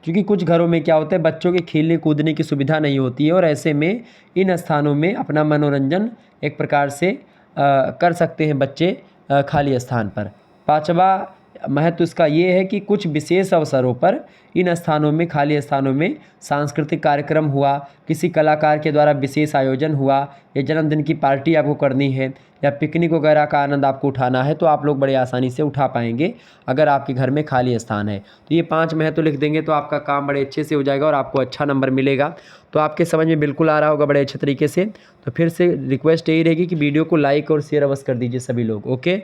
क्योंकि कुछ घरों में क्या होता है, बच्चों के खेलने कूदने की सुविधा नहीं होती है, और ऐसे में इन स्थानों में अपना मनोरंजन एक प्रकार से कर सकते हैं बच्चे खाली स्थान पर। पांचवा महत्व इसका ये है कि कुछ विशेष अवसरों पर इन स्थानों में, खाली स्थानों में सांस्कृतिक कार्यक्रम हुआ, किसी कलाकार के द्वारा विशेष आयोजन हुआ, या जन्मदिन की पार्टी आपको करनी है, या पिकनिक वगैरह का आनंद आपको उठाना है, तो आप लोग बड़े आसानी से उठा पाएंगे अगर आपके घर में खाली स्थान है। तो ये 5 महत्व लिख देंगे तो आपका काम बड़े अच्छे से हो जाएगा और आपको अच्छा नंबर मिलेगा। तो आपके समझ में बिल्कुल आ रहा होगा बड़े अच्छे तरीके से। तो फिर से रिक्वेस्ट यही रहेगी कि वीडियो को लाइक और शेयर अवश्य कर दीजिए सभी लोग, ओके।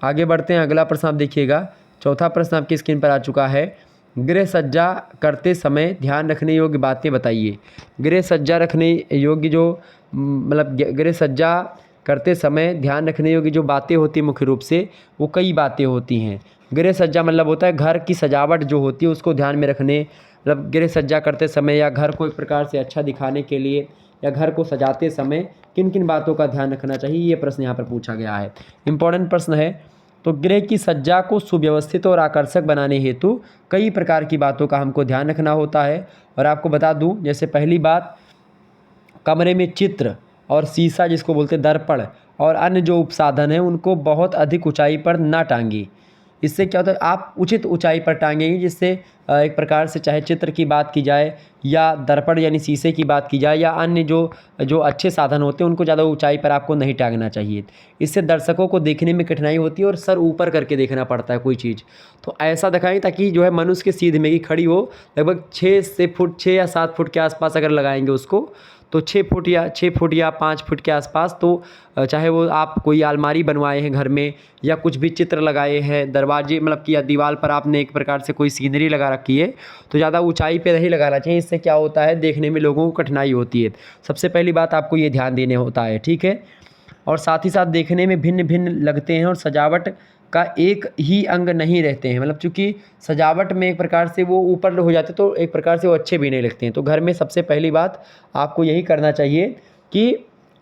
आगे बढ़ते हैं, अगला प्रश्न आप देखिएगा। चौथा प्रश्न आपकी स्क्रीन पर आ चुका है। गृह सज्जा करते समय ध्यान रखने योग्य बातें बताइए। गृह सज्जा रखने योग्य जो मतलब गृह सज्जा करते समय ध्यान रखने योग्य जो बातें होती हैं मुख्य रूप से वो कई बातें होती हैं। गृह सज्जा मतलब होता है घर की सजावट जो होती है उसको ध्यान में रखने, मतलब गृह सज्जा करते समय या घर को एक प्रकार से अच्छा दिखाने के लिए या घर को सजाते समय किन किन बातों का ध्यान रखना चाहिए, ये प्रश्न यहाँ पर पूछा गया है। इम्पोर्टेंट प्रश्न है। तो गृह की सज्जा को सुव्यवस्थित और आकर्षक बनाने हेतु कई प्रकार की बातों का हमको ध्यान रखना होता है। और आपको बता दूं, जैसे पहली बात, कमरे में चित्र और शीशा जिसको बोलते हैं दर्पण और अन्य जो उपसाधन हैं उनको बहुत अधिक ऊंचाई पर ना टांगे। इससे क्या होता है, आप उचित ऊंचाई पर टांगेंगे, जिससे एक प्रकार से चाहे चित्र की बात की जाए या दर्पण यानी शीशे की बात की जाए या अन्य जो अच्छे साधन होते हैं उनको ज़्यादा ऊंचाई पर आपको नहीं टांगना चाहिए। इससे दर्शकों को देखने में कठिनाई होती है और सर ऊपर करके देखना पड़ता है कोई चीज़। तो ऐसा दिखाएं ताकि जो है मनुष्य के सीधे में ही खड़ी हो। लगभग 6 या 7 फुट के आसपास अगर लगाएंगे उसको तो 6 फुट या 5 फुट के आसपास, तो चाहे वो आप कोई अलमारी बनवाए हैं घर में या कुछ भी चित्र लगाए हैं दरवाजे मतलब कि या दीवार पर आपने एक प्रकार से कोई सीनरी लगा रखी है तो ज़्यादा ऊंचाई पे नहीं लगाना चाहिए। इससे क्या होता है, देखने में लोगों को कठिनाई होती है। सबसे पहली बात आपको ये ध्यान देने होता है, ठीक है। और साथ ही साथ देखने में भिन्न भिन्न लगते हैं और सजावट का एक ही अंग नहीं रहते हैं, मतलब चूँकि सजावट में एक प्रकार से वो ऊपर हो जाते तो एक प्रकार से वो अच्छे भी नहीं लगते हैं। तो घर में सबसे पहली बात आपको यही करना चाहिए कि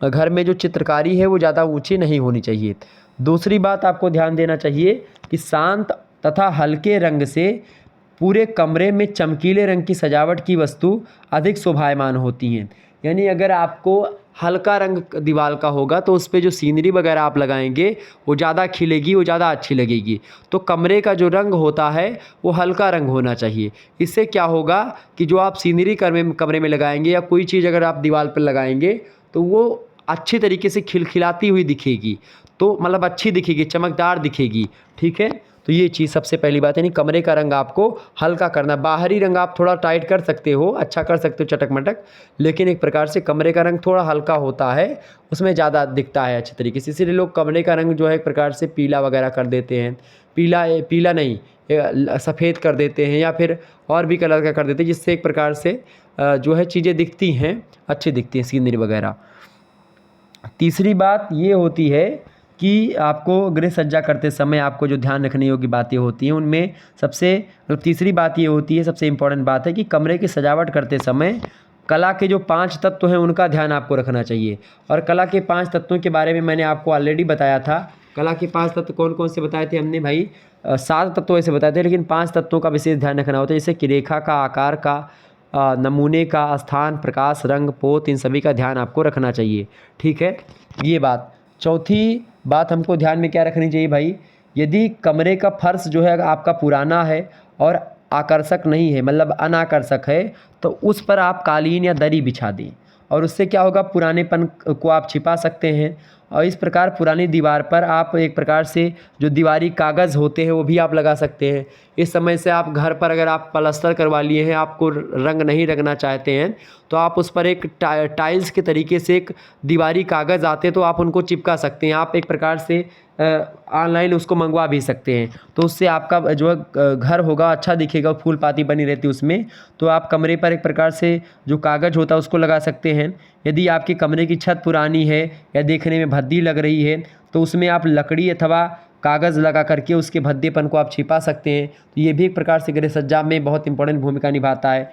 घर में जो चित्रकारी है वो ज़्यादा ऊंची नहीं होनी चाहिए। दूसरी बात आपको ध्यान देना चाहिए कि शांत तथा हल्के रंग से पूरे कमरे में चमकीले रंग की सजावट की वस्तु अधिक शोभायमान होती हैं। यानी अगर आपको हल्का रंग दीवार का होगा तो उस पे जो सीनरी वगैरह आप लगाएंगे वो ज़्यादा खिलेगी, वो ज़्यादा अच्छी लगेगी। तो कमरे का जो रंग होता है वो हल्का रंग होना चाहिए। इससे क्या होगा कि जो आप सीनरी कमरे में लगाएंगे या कोई चीज़ अगर आप दीवार पर लगाएंगे तो वो अच्छी तरीके से खिलखिलाती हुई दिखेगी, तो मतलब अच्छी दिखेगी, चमकदार दिखेगी, ठीक है। तो ये चीज़ सबसे पहली बात है, यानी कमरे का रंग आपको हल्का करना। बाहरी रंग आप थोड़ा टाइट कर सकते हो, अच्छा कर सकते हो चटक मटक, लेकिन एक प्रकार से कमरे का रंग थोड़ा हल्का होता है, उसमें ज़्यादा दिखता है अच्छे तरीके से। इसीलिए लोग कमरे का रंग जो है एक प्रकार से पीला वगैरह कर देते हैं, पीला नहीं सफ़ेद कर देते हैं या फिर और भी कलर का कर देते हैं, जिससे एक प्रकार से जो है चीज़ें दिखती हैं, अच्छी दिखती हैं सीनरी वगैरह। तीसरी बात ये होती है कि आपको गृह सज्जा करते समय आपको जो ध्यान रखने योग्य बातें होती हैं उनमें सबसे तीसरी बात ये होती है, सबसे इम्पॉर्टेंट बात है कि कमरे की सजावट करते समय कला के जो 5 तत्व हैं उनका ध्यान आपको रखना चाहिए। और कला के 5 तत्वों के बारे में मैंने आपको ऑलरेडी बताया था कला के 5 तत्व कौन कौन से बताए थे हमने भाई? 7 तत्व ऐसे बताए थे, लेकिन 5 तत्वों का विशेष ध्यान रखना होता है, जैसे कि रेखा का, आकार का, नमूने का, स्थान, प्रकाश, रंग, पोत, इन सभी का ध्यान आपको रखना चाहिए। ठीक है, ये बात। चौथी बात हमको ध्यान में क्या रखनी चाहिए भाई? यदि कमरे का फर्श जो है आपका पुराना है और आकर्षक नहीं है, मतलब अनाकर्षक है, तो उस पर आप कालीन या दरी बिछा दें, और उससे क्या होगा, पुरानेपन को आप छिपा सकते हैं। और इस प्रकार पुरानी दीवार पर आप एक प्रकार से जो दीवारी कागज़ होते हैं वो भी आप लगा सकते हैं। इस समय से आप घर पर अगर आप प्लास्टर करवा लिए हैं, आपको रंग नहीं रंगना चाहते हैं, तो आप उस पर एक टाइल्स के तरीके से एक दीवारी कागज़ आते हैं, तो आप उनको चिपका सकते हैं। आप एक प्रकार से ऑनलाइन उसको मंगवा भी सकते हैं, तो उससे आपका जो है घर होगा अच्छा दिखेगा, फूल पाती बनी रहती है उसमें। तो आप कमरे पर एक प्रकार से जो कागज़ होता है उसको लगा सकते हैं। यदि आपके कमरे की छत पुरानी है या देखने में भद्दी लग रही है, तो उसमें आप लकड़ी अथवा कागज़ लगा करके उसके भद्देपन को आप छिपा सकते हैं। तो ये भी एक प्रकार से गृह सज्जा में बहुत इंपॉर्टेंट भूमिका निभाता है।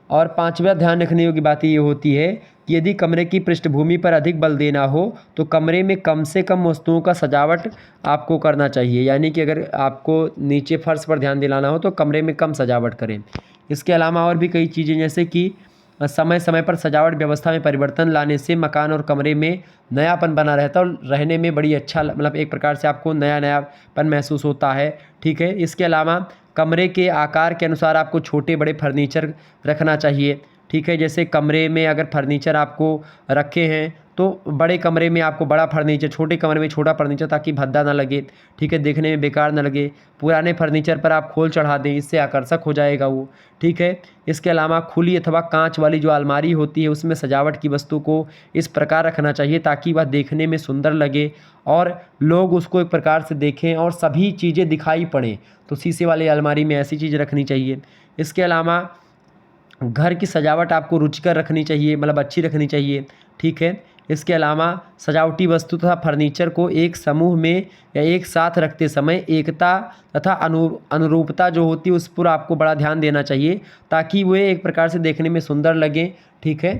और पाँचवा ध्यान रखने योग्य बात ये होती है कि यदि कमरे की पृष्ठभूमि पर अधिक बल देना हो, तो कमरे में कम से कम वस्तुओं का सजावट आपको करना चाहिए। यानी कि अगर आपको नीचे फर्श पर ध्यान दिलाना हो तो कमरे में कम सजावट करें। इसके अलावा और भी कई चीज़ें, जैसे कि समय समय पर सजावट व्यवस्था में परिवर्तन लाने से मकान और कमरे में नयापन बना रहता है और रहने में बड़ी अच्छा, मतलब एक प्रकार से आपको नयापन महसूस होता है। ठीक है, इसके अलावा कमरे के आकार के अनुसार आपको छोटे बड़े फर्नीचर रखना चाहिए। ठीक है, जैसे कमरे में अगर फर्नीचर आपको रखे हैं तो बड़े कमरे में आपको बड़ा फर्नीचर, छोटे कमरे में छोटा फर्नीचर, ताकि भद्दा ना लगे। ठीक है, देखने में बेकार ना लगे। पुराने फर्नीचर पर आप खोल चढ़ा दें, इससे आकर्षक हो जाएगा वो। ठीक है, इसके अलावा खुली अथवा कांच वाली जो अलमारी होती है उसमें सजावट की वस्तु को इस प्रकार रखना चाहिए ताकि वह देखने में सुंदर लगे और लोग उसको एक प्रकार से देखें और सभी चीज़ें दिखाई पड़ें। तो शीशे वाली अलमारी में ऐसी चीज़ रखनी चाहिए। इसके अलावा घर की सजावट आपको रुचिकर रखनी चाहिए, मतलब अच्छी रखनी चाहिए। ठीक है, इसके अलावा सजावटी वस्तु तथा फर्नीचर को एक समूह में या एक साथ रखते समय एकता तथा अनुरूपता जो होती है उस पर आपको बड़ा ध्यान देना चाहिए ताकि वे एक प्रकार से देखने में सुंदर लगें। ठीक है,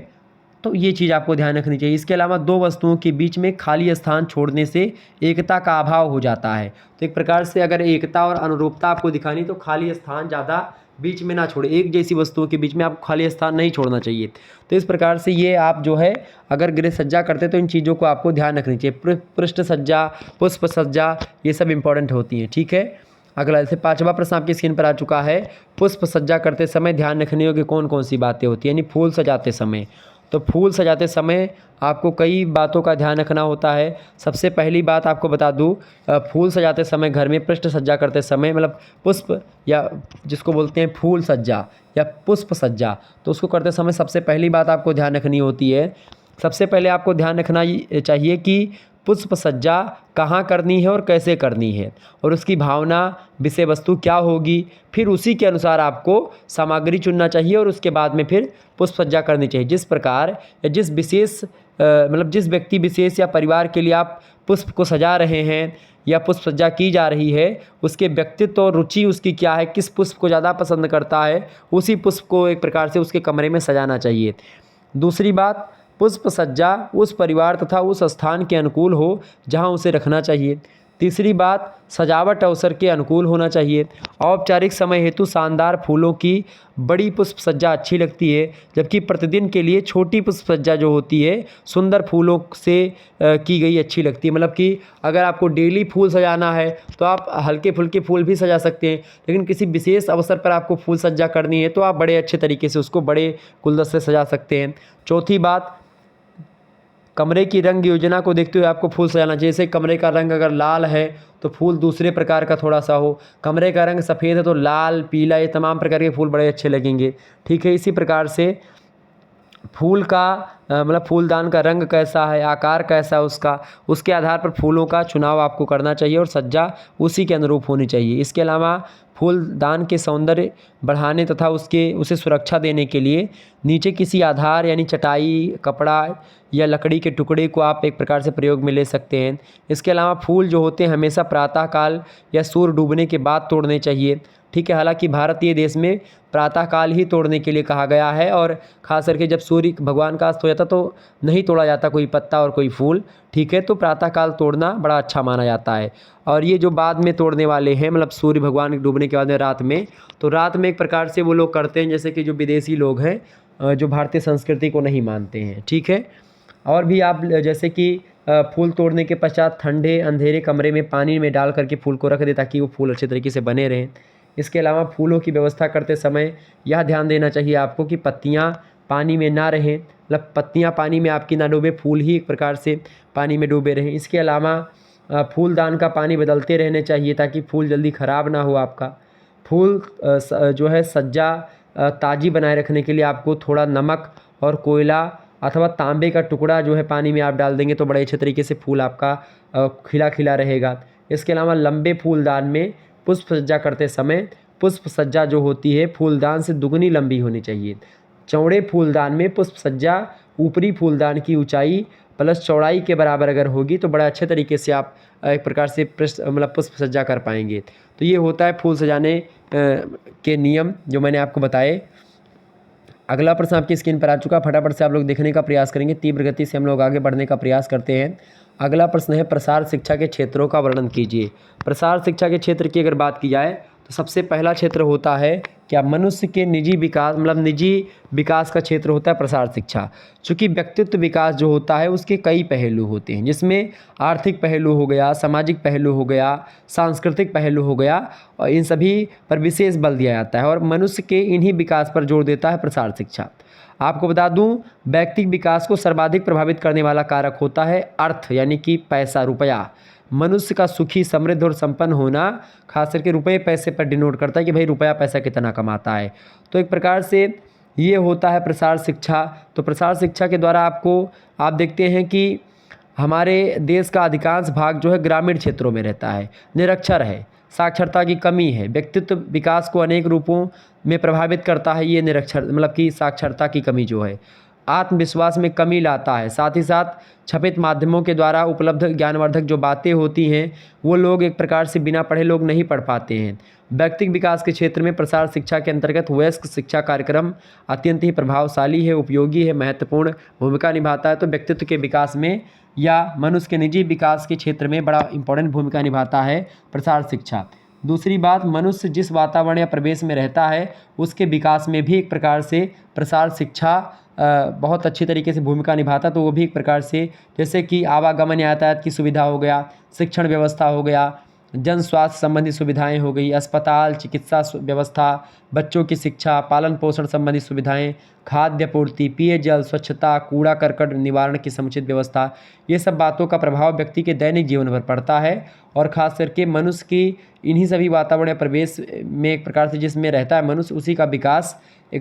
तो ये चीज़ आपको ध्यान रखनी चाहिए। इसके अलावा दो वस्तुओं के बीच में खाली स्थान छोड़ने से एकता का अभाव हो जाता है। तो एक प्रकार से अगर एकता और अनुरूपता आपको दिखानी तो खाली स्थान ज़्यादा बीच में ना छोड़े, एक जैसी वस्तुओं के बीच में आपको खाली स्थान नहीं छोड़ना चाहिए। तो इस प्रकार से ये आप जो है अगर गृह सज्जा करते तो इन चीज़ों को आपको ध्यान रखनी चाहिए। पृष्ठ सज्जा, पुष्प सज्जा, ये सब इंपॉर्टेंट होती हैं। ठीक है, अगला जैसे 5वां प्रश्न आपकी स्क्रीन पर आ चुका है। पुष्प सज्जा करते समय ध्यान रखने योग्य कौन कौन सी बातें होती हैं, यानी फूल सजाते समय। तो फूल सजाते समय आपको कई बातों का ध्यान रखना होता है। सबसे पहली बात आपको बता दूं, फूल सजाते समय घर में पृष्ठ सज्जा करते समय, मतलब पुष्प या जिसको बोलते हैं फूल सज्जा या पुष्प सज्जा, तो उसको करते समय सबसे पहली बात आपको ध्यान रखनी होती है। सबसे पहले आपको ध्यान रखना चाहिए कि पुष्प सज्जा कहाँ करनी है और कैसे करनी है और उसकी भावना, विषय वस्तु क्या होगी। फिर उसी के अनुसार आपको सामग्री चुनना चाहिए और उसके बाद में फिर पुष्प सज्जा करनी चाहिए। जिस प्रकार या जिस विशेष मतलब जिस व्यक्ति विशेष या परिवार के लिए आप पुष्प को सजा रहे हैं या पुष्प सज्जा की जा रही है, उसके व्यक्तित्व और रुचि उसकी क्या है, किस पुष्प को ज़्यादा पसंद करता है, उसी पुष्प को एक प्रकार से उसके कमरे में सजाना चाहिए। दूसरी बात, पुष्प सज्जा उस परिवार तथा उस स्थान के अनुकूल हो जहां उसे रखना चाहिए। तीसरी बात, सजावट अवसर के अनुकूल होना चाहिए। औपचारिक समय हेतु शानदार फूलों की बड़ी पुष्प सज्जा अच्छी लगती है, जबकि प्रतिदिन के लिए छोटी पुष्प सज्जा जो होती है सुंदर फूलों से की गई अच्छी लगती है। मतलब कि अगर आपको डेली फूल सजाना है तो आप हल्के फुल्के फूल भी सजा सकते हैं, लेकिन किसी विशेष अवसर पर आपको फूल सज्जा करनी है तो आप बड़े अच्छे तरीके से उसको बड़े गुलदस्ते से सजा सकते हैं। चौथी बात, कमरे की रंग योजना को देखते हुए आपको फूल सजाना चाहिए। जैसे कमरे का रंग अगर लाल है तो फूल दूसरे प्रकार का थोड़ा सा हो, कमरे का रंग सफ़ेद है तो लाल, पीला, ये तमाम प्रकार के फूल बड़े अच्छे लगेंगे। ठीक है, इसी प्रकार से फूल का मतलब फूलदान का रंग कैसा है, आकार कैसा है उसका, उसके आधार पर फूलों का चुनाव आपको करना चाहिए और सज्जा उसी के अनुरूप होनी चाहिए। इसके अलावा फूलदान के सौंदर्य बढ़ाने तथा उसे सुरक्षा देने के लिए नीचे किसी आधार यानी चटाई, कपड़ा या लकड़ी के टुकड़े को आप एक प्रकार से प्रयोग में ले सकते हैं। इसके अलावा फूल जो होते हैं हमेशा प्रातःकाल या सूर्य डूबने के बाद तोड़ने चाहिए। ठीक है। हालांकि भारतीय देश में प्रातःकाल ही तोड़ने के लिए कहा गया है और ख़ास करके जब सूर्य भगवान का अस्त हो जाता तो नहीं तोड़ा जाता कोई पत्ता और कोई फूल, ठीक है। तो प्रातःकाल तोड़ना बड़ा अच्छा माना जाता है। और ये जो बाद में तोड़ने वाले हैं, मतलब सूर्य भगवान के डूबने के बाद में रात में, तो रात में एक प्रकार से वो लोग करते हैं, जैसे कि जो विदेशी लोग हैं जो भारतीय संस्कृति को नहीं मानते हैं, ठीक है। और भी आप जैसे कि फूल तोड़ने के पश्चात ठंडे अंधेरे कमरे में पानी में डाल करके फूल को रख दें ताकि वो फूल अच्छे तरीके से बने रहें। इसके अलावा फूलों की व्यवस्था करते समय यह ध्यान देना चाहिए आपको कि पत्तियां पानी में ना रहें, मतलब पत्तियां पानी में आपकी ना डूबे, फूल ही एक प्रकार से पानी में डूबे रहें। इसके अलावा फूलदान का पानी बदलते रहने चाहिए ताकि फूल जल्दी ख़राब ना हो आपका। फूल जो है सज्जा ताज़ी बनाए रखने के लिए आपको थोड़ा नमक और कोयला अथवा तांबे का टुकड़ा जो है पानी में आप डाल देंगे तो बड़े अच्छे तरीके से फूल आपका खिला खिला रहेगा। इसके अलावा लंबे फूलदान में पुष्प सज्जा करते समय पुष्प सज्जा जो होती है फूलदान से दुगनी लंबी होनी चाहिए। चौड़े फूलदान में पुष्प सज्जा ऊपरी फूलदान की ऊंचाई प्लस चौड़ाई के बराबर अगर होगी तो बड़ा अच्छे तरीके से आप एक प्रकार से मतलब पुष्प सज्जा कर पाएंगे। तो ये होता है फूल सजाने के नियम जो मैंने आपको बताए। अगला प्रश्न आपकी स्क्रीन पर आ चुका, फटाफट से आप लोग देखने का प्रयास करेंगे, तीव्र गति से हम लोग आगे बढ़ने का प्रयास करते हैं। अगला प्रश्न है प्रसार शिक्षा के क्षेत्रों का वर्णन कीजिए। प्रसार शिक्षा के क्षेत्र की अगर बात की जाए तो सबसे पहला क्षेत्र होता है क्या, मनुष्य के निजी विकास, मतलब निजी विकास का क्षेत्र होता है प्रसार शिक्षा। चूँकि व्यक्तित्व विकास जो होता है उसके कई पहलू होते हैं, जिसमें आर्थिक पहलू हो गया, सामाजिक पहलू हो गया, सांस्कृतिक पहलू हो गया, और इन सभी पर विशेष बल दिया जाता है और मनुष्य के इन्हीं विकास पर जोर देता है प्रसार शिक्षा। आपको बता दूं, व्यक्तिगत विकास को सर्वाधिक प्रभावित करने वाला कारक होता है अर्थ, यानी कि पैसा, रुपया। मनुष्य का सुखी, समृद्ध और संपन्न होना खास करके रुपये पैसे पर डिनोट करता है कि भाई रुपया पैसा कितना कमाता है। तो एक प्रकार से ये होता है प्रसार शिक्षा। तो प्रसार शिक्षा के द्वारा आप देखते हैं कि हमारे देश का अधिकांश भाग जो है ग्रामीण क्षेत्रों में रहता है, निरक्षर है, साक्षरता की कमी है। व्यक्तित्व विकास को अनेक रूपों में प्रभावित करता है ये निरक्षर, मतलब कि साक्षरता की कमी जो है आत्मविश्वास में कमी लाता है। साथ ही साथ छपित माध्यमों के द्वारा उपलब्ध ज्ञानवर्धक जो बातें होती हैं वो लोग एक प्रकार से बिना पढ़े लोग नहीं पढ़ पाते हैं। व्यक्तिगत विकास के क्षेत्र में प्रसार शिक्षा के अंतर्गत वयस्क शिक्षा कार्यक्रम अत्यंत ही प्रभावशाली है, उपयोगी है, महत्वपूर्ण भूमिका निभाता है। तो व्यक्तित्व के विकास में या मनुष्य के निजी विकास के क्षेत्र में बड़ा इंपॉर्टेंट भूमिका निभाता है प्रसार शिक्षा। दूसरी बात, मनुष्य जिस वातावरण या प्रदेश में रहता है उसके विकास में भी एक प्रकार से प्रसार शिक्षा बहुत अच्छी तरीके से भूमिका निभाता। तो वो भी एक प्रकार से जैसे कि आवागमन यातायात की सुविधा हो गया, शिक्षण व्यवस्था हो गया, जन स्वास्थ्य संबंधी सुविधाएं हो गई, अस्पताल, चिकित्सा व्यवस्था, बच्चों की शिक्षा, पालन पोषण संबंधी सुविधाएं, खाद्य पूर्ति, पेयजल, स्वच्छता, कूड़ा करकट निवारण की समुचित व्यवस्था, ये सब बातों का प्रभाव व्यक्ति के दैनिक जीवन पर पड़ता है। और ख़ास करके मनुष्य की इन्हीं सभी वातावरण या परिवेश में एक प्रकार से जिसमें रहता है मनुष्य, उसी का विकास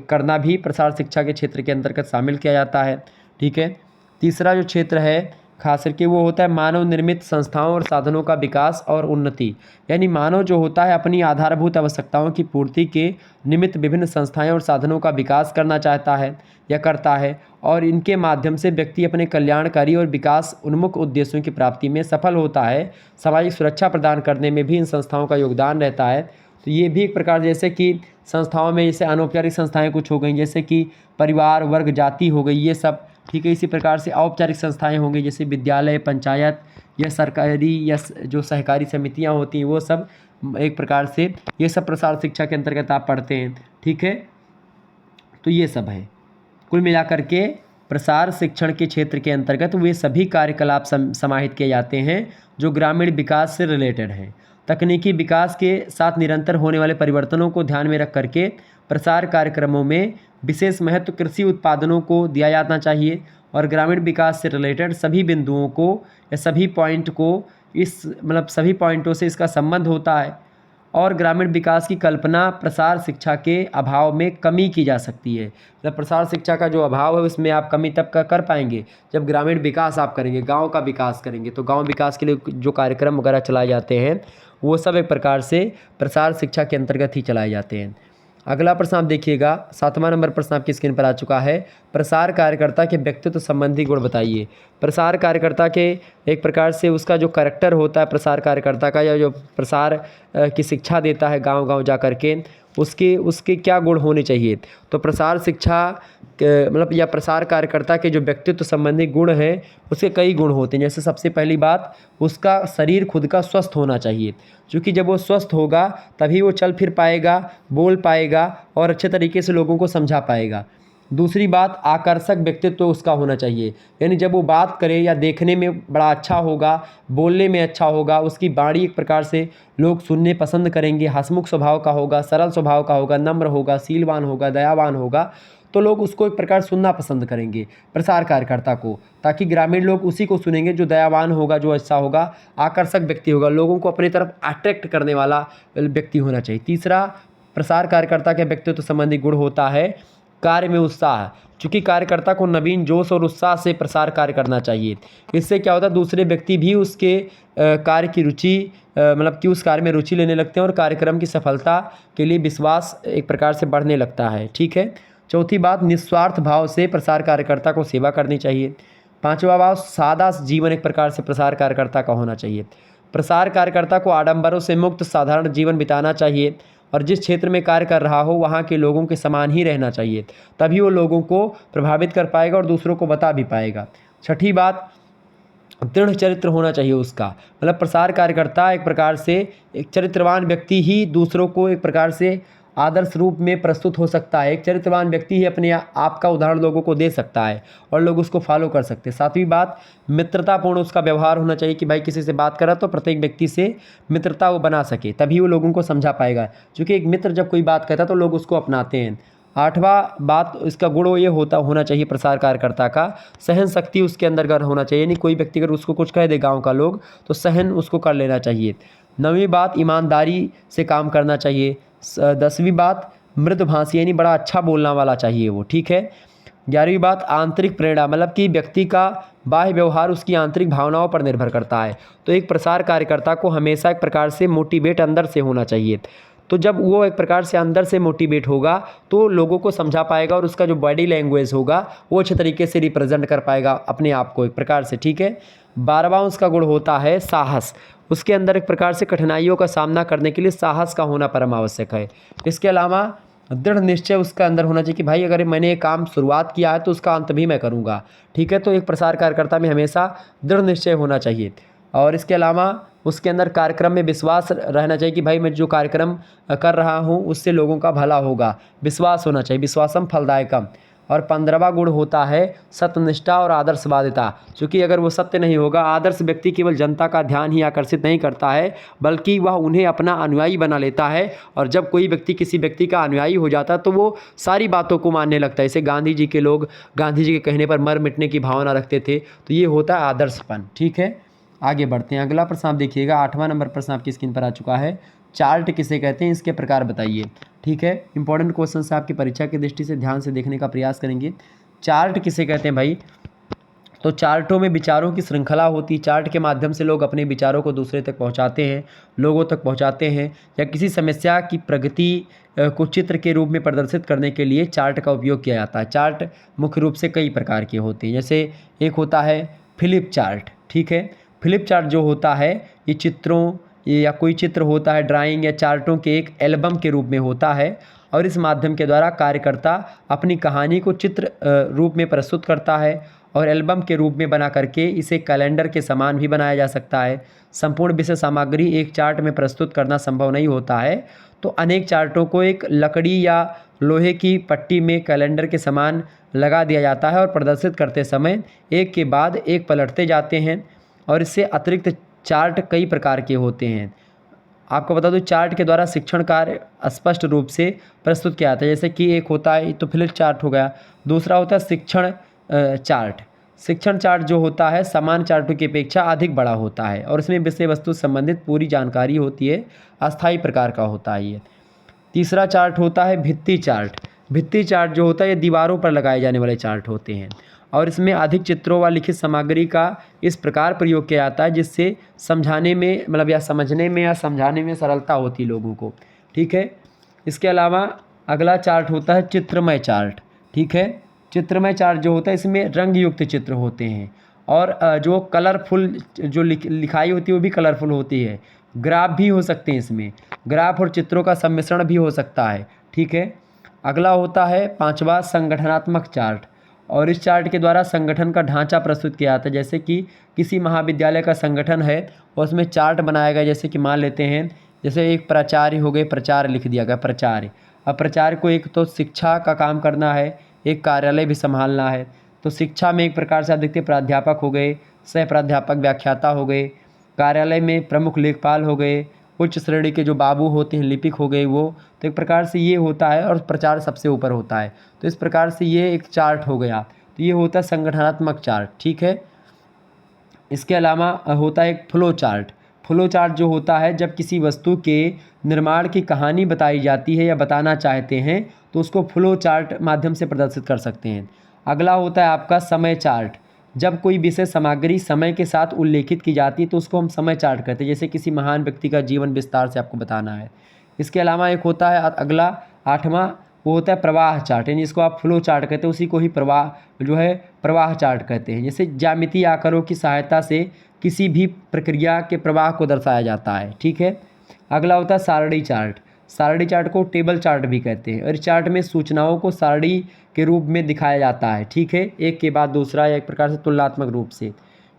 करना भी प्रसार शिक्षा के क्षेत्र के अंतर्गत शामिल किया जाता है। ठीक है। तीसरा जो क्षेत्र है खास करके वो होता है मानव निर्मित संस्थाओं और साधनों का विकास और उन्नति। यानी मानव जो होता है अपनी आधारभूत आवश्यकताओं की पूर्ति के निमित्त विभिन्न संस्थाएं और साधनों का विकास करना चाहता है या करता है, और इनके माध्यम से व्यक्ति अपने कल्याणकारी और विकास उन्मुख उद्देश्यों की प्राप्ति में सफल होता है। सामाजिक सुरक्षा प्रदान करने में भी इन संस्थाओं का योगदान रहता है। तो ये भी एक प्रकार जैसे कि संस्थाओं में जैसे अनौपचारिक संस्थाएं कुछ हो गई, जैसे कि परिवार, वर्ग, जाति हो गई, ये सब। ठीक है। इसी प्रकार से औपचारिक संस्थाएं होंगी जैसे विद्यालय, पंचायत या सरकारी या जो सहकारी समितियां होती हैं वो सब एक प्रकार से ये सब प्रसार शिक्षा के अंतर्गत आप पढ़ते हैं। ठीक है। तो ये सब है कुल मिलाकर के प्रसार शिक्षण के क्षेत्र के अंतर्गत वे सभी कार्यकलाप समाहित किए जाते हैं जो ग्रामीण विकास से रिलेटेड हैं। तकनीकी विकास के साथ निरंतर होने वाले परिवर्तनों को ध्यान में रख करके प्रसार कार्यक्रमों में विशेष महत्व कृषि उत्पादनों को दिया जाना चाहिए और ग्रामीण विकास से रिलेटेड सभी बिंदुओं को या सभी पॉइंट को सभी पॉइंटों से इसका संबंध होता है। और ग्रामीण विकास की कल्पना प्रसार शिक्षा के अभाव में कमी की जा सकती है। जब प्रसार शिक्षा का जो अभाव है उसमें आप कमी तब कर पाएंगे जब ग्रामीण विकास आप करेंगे, गांव का विकास करेंगे। तो गांव विकास के लिए जो कार्यक्रम वगैरह चलाए जाते हैं वो सब एक प्रकार से प्रसार शिक्षा के अंतर्गत ही चलाए जाते हैं। अगला प्रश्न आप देखिएगा, 7वां नंबर प्रश्न आपकी स्क्रीन पर आ चुका है। प्रसार कार्यकर्ता के व्यक्तित्व संबंधी गुण बताइए। प्रसार कार्यकर्ता के एक प्रकार से उसका जो करैक्टर होता है प्रसार कार्यकर्ता का, या जो प्रसार की शिक्षा देता है गांव-गांव जा कर के, उसके उसके क्या गुण होने चाहिए। तो प्रसार शिक्षा मतलब या प्रसार कार्यकर्ता के जो व्यक्तित्व संबंधी गुण हैं उसके कई गुण होते हैं। जैसे सबसे पहली बात, उसका शरीर खुद का स्वस्थ होना चाहिए, क्योंकि जब वो स्वस्थ होगा तभी वो चल फिर पाएगा, बोल पाएगा और अच्छे तरीके से लोगों को समझा पाएगा। दूसरी बात, आकर्षक व्यक्तित्व उसका होना चाहिए, यानी जब वो बात करे या देखने में बड़ा अच्छा होगा, बोलने में अच्छा होगा, उसकी वाणी एक प्रकार से लोग सुनने पसंद करेंगे, हंसमुख स्वभाव का होगा, सरल स्वभाव का होगा, नम्र होगा, शीलवान होगा, दयावान होगा, तो लोग उसको एक प्रकार सुनना पसंद करेंगे प्रसार कार्यकर्ता को, ताकि ग्रामीण लोग उसी को सुनेंगे जो दयावान होगा, जो अच्छा होगा, आकर्षक व्यक्ति होगा, लोगों को अपनी तरफ अट्रैक्ट करने वाला व्यक्ति होना चाहिए। तीसरा प्रसार कार्यकर्ता के व्यक्तित्व संबंधी गुण होता है कार्य में उत्साह, चूँकि कार्यकर्ता को नवीन जोश और उत्साह से प्रसार कार्य करना चाहिए। इससे क्या होता है, दूसरे व्यक्ति भी उसके कार्य की रुचि मतलब कि उस कार्य में रुचि लेने लगते हैं और कार्यक्रम की सफलता के लिए विश्वास एक प्रकार से बढ़ने लगता है। ठीक है। चौथी बात, निस्वार्थ भाव से प्रसार कार्यकर्ता को सेवा करनी चाहिए। पांचवा बात, सादा जीवन एक प्रकार से प्रसार कार्यकर्ता का होना चाहिए। प्रसार कार्यकर्ता को आडंबरों से मुक्त साधारण जीवन बिताना चाहिए और जिस क्षेत्र में कार्य कर रहा हो वहाँ के लोगों के समान ही रहना चाहिए, तभी वो लोगों को प्रभावित कर पाएगा और दूसरों को बता भी पाएगा। छठी बात, दृढ़ चरित्र होना चाहिए उसका, मतलब प्रसार कार्यकर्ता एक प्रकार से एक चरित्रवान व्यक्ति ही दूसरों को एक प्रकार से आदर्श रूप में प्रस्तुत हो सकता है। एक चरित्रवान व्यक्ति ही अपने आप का उदाहरण लोगों को दे सकता है और लोग उसको फॉलो कर सकते हैं। सातवीं बात, मित्रतापूर्ण उसका व्यवहार होना चाहिए कि भाई किसी से बात करा तो प्रत्येक व्यक्ति से मित्रता वो बना सके, तभी वो लोगों को समझा पाएगा, क्योंकि एक मित्र जब कोई बात कहता है तो लोग उसको अपनाते हैं। आठवां बात, इसका गुण ये होना चाहिए प्रसार कार्यकर्ता का, सहन शक्ति उसके अंदर अगर होना चाहिए, यानी कोई व्यक्ति अगर उसको कुछ कह दे गाँव का लोग तो सहन उसको कर लेना चाहिए। नवीं बात, ईमानदारी से काम करना चाहिए। 10वीं बात, मृदुभाषी यानी बड़ा अच्छा बोलना वाला चाहिए वो। ठीक है। 11वीं बात, आंतरिक प्रेरणा, मतलब कि व्यक्ति का बाह्य व्यवहार उसकी आंतरिक भावनाओं पर निर्भर करता है। तो एक प्रसार कार्यकर्ता को हमेशा एक प्रकार से मोटिवेट अंदर से होना चाहिए। तो जब वो एक प्रकार से अंदर से मोटिवेट होगा तो लोगों को समझा पाएगा और उसका जो बॉडी लैंग्वेज होगा वो अच्छे तरीके से रिप्रेजेंट कर पाएगा अपने आप को एक प्रकार से। ठीक है। 12वां उसका गुण होता है साहस, उसके अंदर एक प्रकार से कठिनाइयों का सामना करने के लिए साहस का होना परम आवश्यक है। इसके अलावा दृढ़ निश्चय उसका अंदर होना चाहिए कि भाई अगर मैंने ये काम शुरुआत किया है तो उसका अंत भी मैं करूँगा। ठीक है। तो एक प्रसार कार्यकर्ता में हमेशा दृढ़ निश्चय होना चाहिए। और इसके अलावा उसके अंदर कार्यक्रम में विश्वास रहना चाहिए कि भाई मैं जो कार्यक्रम कर रहा हूँ उससे लोगों का भला होगा, विश्वास होना चाहिए, विश्वासम फलदायकम। और 15वां गुण होता है सत्यनिष्ठा और आदर्शवादिता, क्योंकि अगर वो सत्य नहीं होगा, आदर्श व्यक्ति केवल जनता का ध्यान ही आकर्षित नहीं करता है बल्कि वह उन्हें अपना अनुयायी बना लेता है। और जब कोई व्यक्ति किसी व्यक्ति का अनुयायी हो जाता है तो वो सारी बातों को मानने लगता है। जैसे गांधी जी के लोग गांधी जी के कहने पर मर मिटने की भावना रखते थे, तो ये होता है आदर्शपन। ठीक है। आगे बढ़ते हैं। अगला प्रश्न आप देखिएगा, 8वां नंबर प्रश्न आपकी स्क्रीन पर आ चुका है। चार्ट किसे कहते हैं, इसके प्रकार बताइए। ठीक है। इंपॉर्टेंट क्वेश्चन से आपकी परीक्षा की दृष्टि से ध्यान से देखने का प्रयास करेंगे। चार्ट किसे कहते हैं भाई, तो चार्टों में विचारों की श्रृंखला होती है। चार्ट के माध्यम से लोग अपने विचारों को दूसरे तक पहुंचाते हैं, लोगों तक पहुंचाते हैं, या किसी समस्या की प्रगति को चित्र के रूप में प्रदर्शित करने के लिए चार्ट का उपयोग किया जाता है। चार्ट मुख्य रूप से कई प्रकार के होते हैं, जैसे एक होता है फिलिप चार्ट। ठीक है। फिलिप चार्ट जो होता है ये चित्रों या कोई चित्र होता है, ड्राइंग या चार्टों के एक एल्बम के रूप में होता है और इस माध्यम के द्वारा कार्यकर्ता अपनी कहानी को चित्र रूप में प्रस्तुत करता है और एल्बम के रूप में बना करके इसे कैलेंडर के समान भी बनाया जा सकता है। संपूर्ण विषय सामग्री एक चार्ट में प्रस्तुत करना संभव नहीं होता है, तो अनेक चार्टों को एक लकड़ी या लोहे की पट्टी में कैलेंडर के समान लगा दिया जाता है और प्रदर्शित करते समय एक के बाद एक पलटते जाते हैं। और इससे अतिरिक्त चार्ट कई प्रकार के होते हैं। आपको बता दूं, चार्ट के द्वारा शिक्षण कार्य स्पष्ट रूप से प्रस्तुत किया जाता है। जैसे कि एक होता है तो फ्लिप चार्ट हो गया, दूसरा होता है शिक्षण चार्ट। शिक्षण चार्ट जो होता है समान चार्टों की अपेक्षा अधिक बड़ा होता है और इसमें विषय वस्तु से संबंधित पूरी जानकारी होती है, अस्थायी प्रकार का होता है ये। तीसरा चार्ट होता है भित्ति चार्ट। भित्ति चार्ट जो होता है ये दीवारों पर लगाए जाने वाले चार्ट होते हैं और इसमें अधिक चित्रों व लिखित सामग्री का इस प्रकार प्रयोग किया जाता है जिससे समझाने में मतलब या समझने में या समझाने में सरलता होती है लोगों को। ठीक है। इसके अलावा अगला चार्ट होता है चित्रमय चार्ट। ठीक है, चित्रमय चार्ट जो होता है इसमें रंग युक्त चित्र होते हैं और जो कलरफुल जो लिखाई होती है वो भी कलरफुल होती है। ग्राफ भी हो सकते हैं इसमें, ग्राफ और चित्रों का सम्मिश्रण भी हो सकता है। ठीक है, अगला होता है पांचवा संगठनात्मक चार्ट और इस चार्ट के द्वारा संगठन का ढांचा प्रस्तुत किया जाता है। जैसे कि किसी महाविद्यालय का संगठन है और उसमें चार्ट बनाया गया, जैसे कि मान लेते हैं जैसे एक प्राचार्य हो गए, प्रचार्य लिख दिया गया प्राचार्य। अब प्राचार्य को एक तो शिक्षा का काम करना है, एक कार्यालय भी संभालना है। तो शिक्षा में एक प्रकार से आप देखते हैं प्राध्यापक हो गए, सह प्राध्यापक व्याख्याता हो गए, कार्यालय में प्रमुख लेखपाल हो गए, उच्च श्रेणी के जो बाबू होते हैं लिपिक हो गए वो। तो एक प्रकार से ये होता है और प्रचार सबसे ऊपर होता है। तो इस प्रकार से ये एक चार्ट हो गया, तो ये होता है संगठनात्मक चार्ट। ठीक है, इसके अलावा होता है एक फ्लो चार्ट। फ्लो चार्ट जो होता है जब किसी वस्तु के निर्माण की कहानी बताई जाती है या बताना चाहते हैं तो उसको फ्लो चार्ट माध्यम से प्रदर्शित कर सकते हैं। अगला होता है आपका समय चार्ट। जब कोई विषय सामग्री समय के साथ उल्लेखित की जाती है तो उसको हम समय चार्ट कहते हैं, जैसे किसी महान व्यक्ति का जीवन विस्तार से आपको बताना है। इसके अलावा एक होता है अगला आठवां, वो होता है प्रवाह चार्ट, यानी इसको आप फ्लो चार्ट कहते हैं, उसी को ही प्रवाह जो है प्रवाह चार्ट कहते हैं। जैसे ज्यामितीय आकारों की सहायता से किसी भी प्रक्रिया के प्रवाह को दर्शाया जाता है। ठीक है, अगला होता है सारणी चार्ट। सारणी चार्ट को टेबल चार्ट भी कहते हैं और इस चार्ट में सूचनाओं को सारणी के रूप में दिखाया जाता है। ठीक है, एक के बाद दूसरा या एक प्रकार से तुलनात्मक रूप से।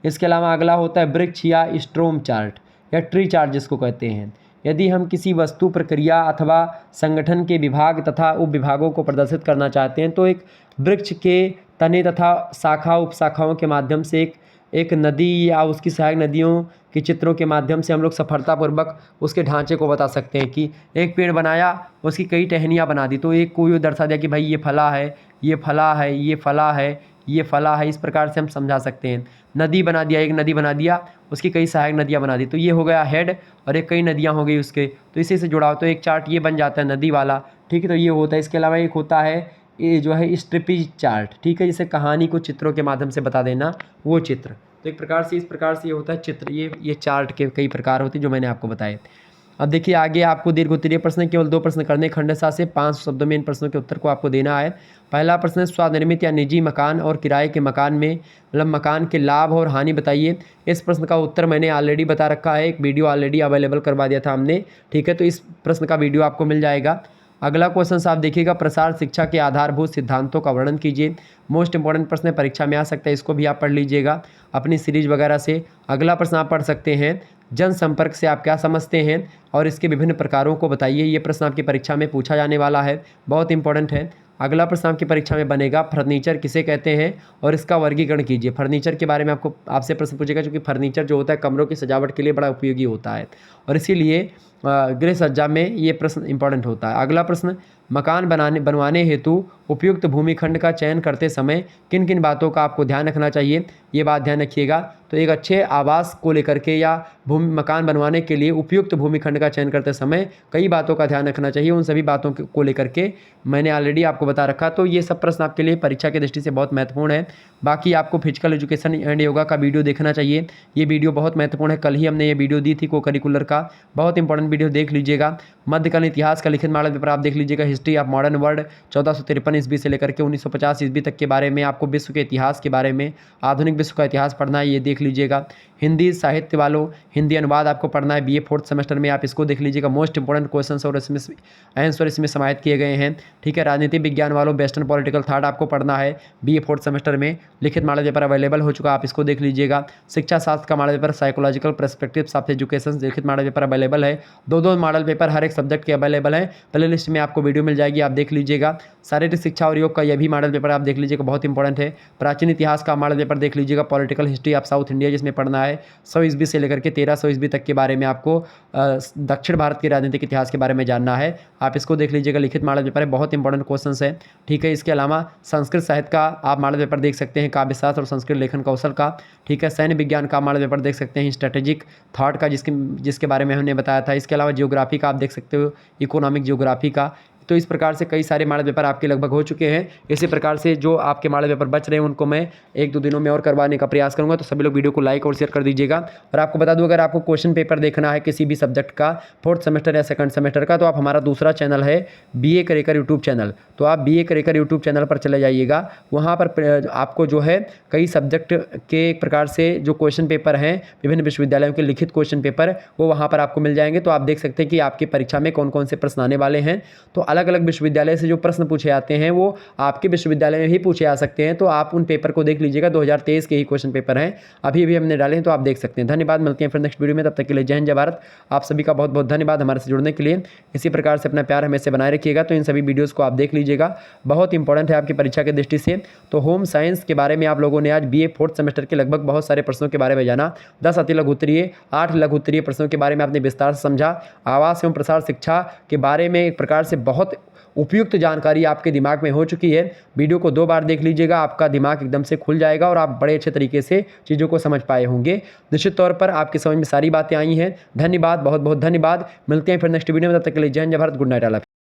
इसके अलावा अगला होता है वृक्ष या स्ट्रोम चार्ट या ट्री चार्ट जिसको कहते हैं। यदि हम किसी वस्तु, प्रक्रिया अथवा संगठन के विभाग तथा उप विभागों को प्रदर्शित करना चाहते हैं तो एक वृक्ष के तने तथा शाखा उपशाखाओं के माध्यम से एक नदी या उसकी सहायक नदियों के चित्रों के माध्यम से हम लोग सफलतापूर्वक उसके ढांचे को बता सकते हैं कि एक पेड़ बनाया, उसकी कई टहनियाँ बना दी, तो एक कोई दर्शा दिया कि भाई ये फला है, ये फला है, ये फला है, ये फला है। इस प्रकार से हम समझा सकते हैं। नदी बना दिया, एक नदी बना दिया, उसकी कई सहायक नदियाँ बना दी, तो ये हो गया हेड और एक कई नदियाँ हो गई उसके, तो इसी से जुड़ा हो तो एक चार्ट ये बन जाता है नदी वाला। ठीक है, तो ये होता है। इसके अलावा एक होता है ये जो है स्ट्रिपेज चार्ट। ठीक है, जिसे कहानी को चित्रों के माध्यम से बता देना, वो चित्र। तो एक प्रकार से इस प्रकार से ये होता है चित्र। ये चार्ट के कई प्रकार होते हैं जो मैंने आपको बताए। अब देखिए आगे आपको दीर्घ उत्तरीय प्रश्न, केवल 2 प्रश्न करने, खंड 7 से 5 शब्दों में इन प्रश्नों के उत्तर को आपको देना है। पहला प्रश्न है स्वनिर्मित या निजी मकान और किराए के मकान में मतलब मकान के लाभ और हानि बताइए। इस प्रश्न का उत्तर मैंने ऑलरेडी बता रखा है, एक वीडियो ऑलरेडी अवेलेबल करवा दिया था हमने। ठीक है, तो इस प्रश्न का वीडियो आपको मिल जाएगा। अगला क्वेश्चन आप देखिएगा, प्रसार शिक्षा के आधारभूत सिद्धांतों का वर्णन कीजिए। मोस्ट इंपॉर्टेंट प्रश्न है, परीक्षा में आ सकता है, इसको भी आप पढ़ लीजिएगा अपनी सीरीज वगैरह से। अगला प्रश्न आप पढ़ सकते हैं, जनसंपर्क से आप क्या समझते हैं और इसके विभिन्न प्रकारों को बताइए। ये प्रश्न आपकी परीक्षा में पूछा जाने वाला है, बहुत इंपॉर्टेंट है। अगला प्रश्न आपकी परीक्षा में बनेगा, फर्नीचर किसे कहते हैं और इसका वर्गीकरण कीजिए। फर्नीचर के बारे में आपसे प्रश्न पूछेगा, क्योंकि फर्नीचर जो होता है कमरों की सजावट के लिए बड़ा उपयोगी होता है और इसीलिए गृह सज्जा में ये प्रश्न इंपॉर्टेंट होता है। अगला प्रश्न, मकान बनवाने हेतु उपयुक्त भूमिखंड का चयन करते समय किन किन बातों का आपको ध्यान रखना चाहिए, ये बात ध्यान रखिएगा। तो एक अच्छे आवास को लेकर के या मकान बनवाने के लिए उपयुक्त भूमिखंड का चयन करते समय कई बातों का ध्यान रखना चाहिए। उन सभी बातों को लेकर के मैंने ऑलरेडी आपको बता रखा। तो ये सब प्रश्न आपके लिए परीक्षा की दृष्टि से बहुत महत्वपूर्ण है। बाकी आपको फिजिकल एजुकेशन एंड योगा का वीडियो देखना चाहिए, ये वीडियो बहुत महत्वपूर्ण है। कल ही हमने ये वीडियो दी थी को करिकुलर का, बहुत इंपॉर्टेंट वीडियो, देख लीजिएगा। मध्यकालीन इतिहास का लिखित मॉडल पेपर आप देख लीजिएगा, हिस्ट्री ऑफ मॉडर्न वर्ल्ड 1453 ईस्वी से लेकर के 1950 ईस्वी तक के बारे में, आपको विश्व के इतिहास के बारे में, आधुनिक विश्व का इतिहास पढ़ना है, ये देख लीजिएगा। हिंदी साहित्य वालों हिंदी अनुवाद आपको पढ़ना है BA 4th सेमेस्टर में, आप इसको देख लीजिएगा। मोस्ट इंपॉर्टेंट क्वेश्चन और इसमें आंसर इसमें समाहित किए गए हैं। ठीक है, राजनीति विज्ञान वालों वेस्टर्न पॉलिटिकल थॉट आपको पढ़ना है BA 4th सेमेस्टर में, लिखित मॉडल पेपर अवेलेबल हो चुका, आप इसको देख लीजिएगा। शिक्षा शास्त्र का model paper, psychological perspectives of education, लिखित मॉडल पेपर अवेलेबल है। दो मॉडल पेपर हर एक सब्जेक्ट के अवेलेबल है, प्ले लिस्ट में आपको वीडियो मिल जाएगी, आप देख लीजिएगा। शारीरिक शिक्षा और योग का यह भी मॉडल पेपर आप देख लीजिएगा, बहुत इंपॉर्टेंट है। प्राचीन इतिहास का मॉडल पेपर देख लीजिएगा। Political history of south India जिसमें पढ़ना है 100 ईस्वी से लेकर के 1300 ईस्वी तक के बारे में, आपको दक्षिण भारत के राजनीतिक इतिहास के बारे में जानना है, आप इसको देख लीजिएगा। लिखित मॉडल पेपर है, बहुत इंपॉर्टेंट क्वेश्चन है। ठीक है, इसके अलावा संस्कृत साहित्य का आप मॉडल पेपर देख सकते हैं, काव्यशास्त्र और संस्कृत लेखन कौशल का। ठीक है, सैन्य विज्ञान का मॉडल पेपर देख सकते हैं, स्ट्रेटेजिक थॉट का जिसके बारे में हमने बताया था। इसके अलावा जियोग्राफी का आप देख सकते हो, इकोनॉमिक जियोग्राफी का, तो इस प्रकार से कई सारे मॉडल पेपर आपके लगभग हो चुके हैं। इसी प्रकार से जो आपके मॉडल पेपर बच रहे हैं उनको मैं 1-2 दिनों में और करवाने का प्रयास करूँगा। तो सभी लोग वीडियो को लाइक और शेयर कर दीजिएगा। और आपको बता दूँ, अगर आपको क्वेश्चन पेपर देखना है किसी भी सब्जेक्ट का 4th सेमेस्टर या 2nd सेमेस्टर का, तो आप हमारा दूसरा चैनल है BA करेकर यूट्यूब चैनल, तो आप BA करेकर यूट्यूब चैनल पर चले जाइएगा। वहाँ पर आपको जो है कई सब्जेक्ट के एक प्रकार से जो क्वेश्चन पेपर हैं विभिन्न विश्वविद्यालयों के लिखित क्वेश्चन पेपर, वो वहाँ पर आपको मिल जाएंगे। तो आप देख सकते हैं कि आपकी परीक्षा में कौन कौन से प्रश्न आने वाले हैं। तो अलग अलग विश्वविद्यालय से जो प्रश्न पूछे आते हैं वो आपके विश्वविद्यालय में ही पूछे आ सकते हैं। तो आप उन पेपर को देख लीजिएगा, 2023 के ही क्वेश्चन पेपर हैं, अभी अभी हमने डाले हैं, तो आप देख सकते हैं। धन्यवाद, मिलते हैं फिर नेक्स्ट वीडियो में। तब तक के लिए जय हिंद जय भारत। आप सभी का बहुत बहुत धन्यवाद हमारे से जुड़ने के लिए। इसी प्रकार से अपना प्यार हमेशा बनाए रखिएगा। तो इन सभी वीडियोज़ को आप देख लीजिएगा, बहुत इंपॉर्टेंट है आपकी परीक्षा की दृष्टि से। तो होम साइंस के बारे में आप लोगों ने आज BA 4th सेमेस्टर के लगभग बहुत सारे प्रश्नों के बारे में जाना। 10 अति लघु उत्तरीय, 8 लघु उत्तरीय प्रश्नों के बारे में आपने विस्तार से समझा। आवास एवं प्रसार शिक्षा के बारे में एक प्रकार से बहुत उपयुक्त जानकारी आपके दिमाग में हो चुकी है। वीडियो को 2 बार देख लीजिएगा, आपका दिमाग एकदम से खुल जाएगा और आप बड़े अच्छे तरीके से चीज़ों को समझ पाए होंगे। निश्चित तौर पर आपकी समझ में सारी बातें आई हैं। धन्यवाद, बहुत बहुत धन्यवाद। मिलते हैं फिर नेक्स्ट वीडियो में, तब तक के लिए जय हिंद जय भारत। Good night all.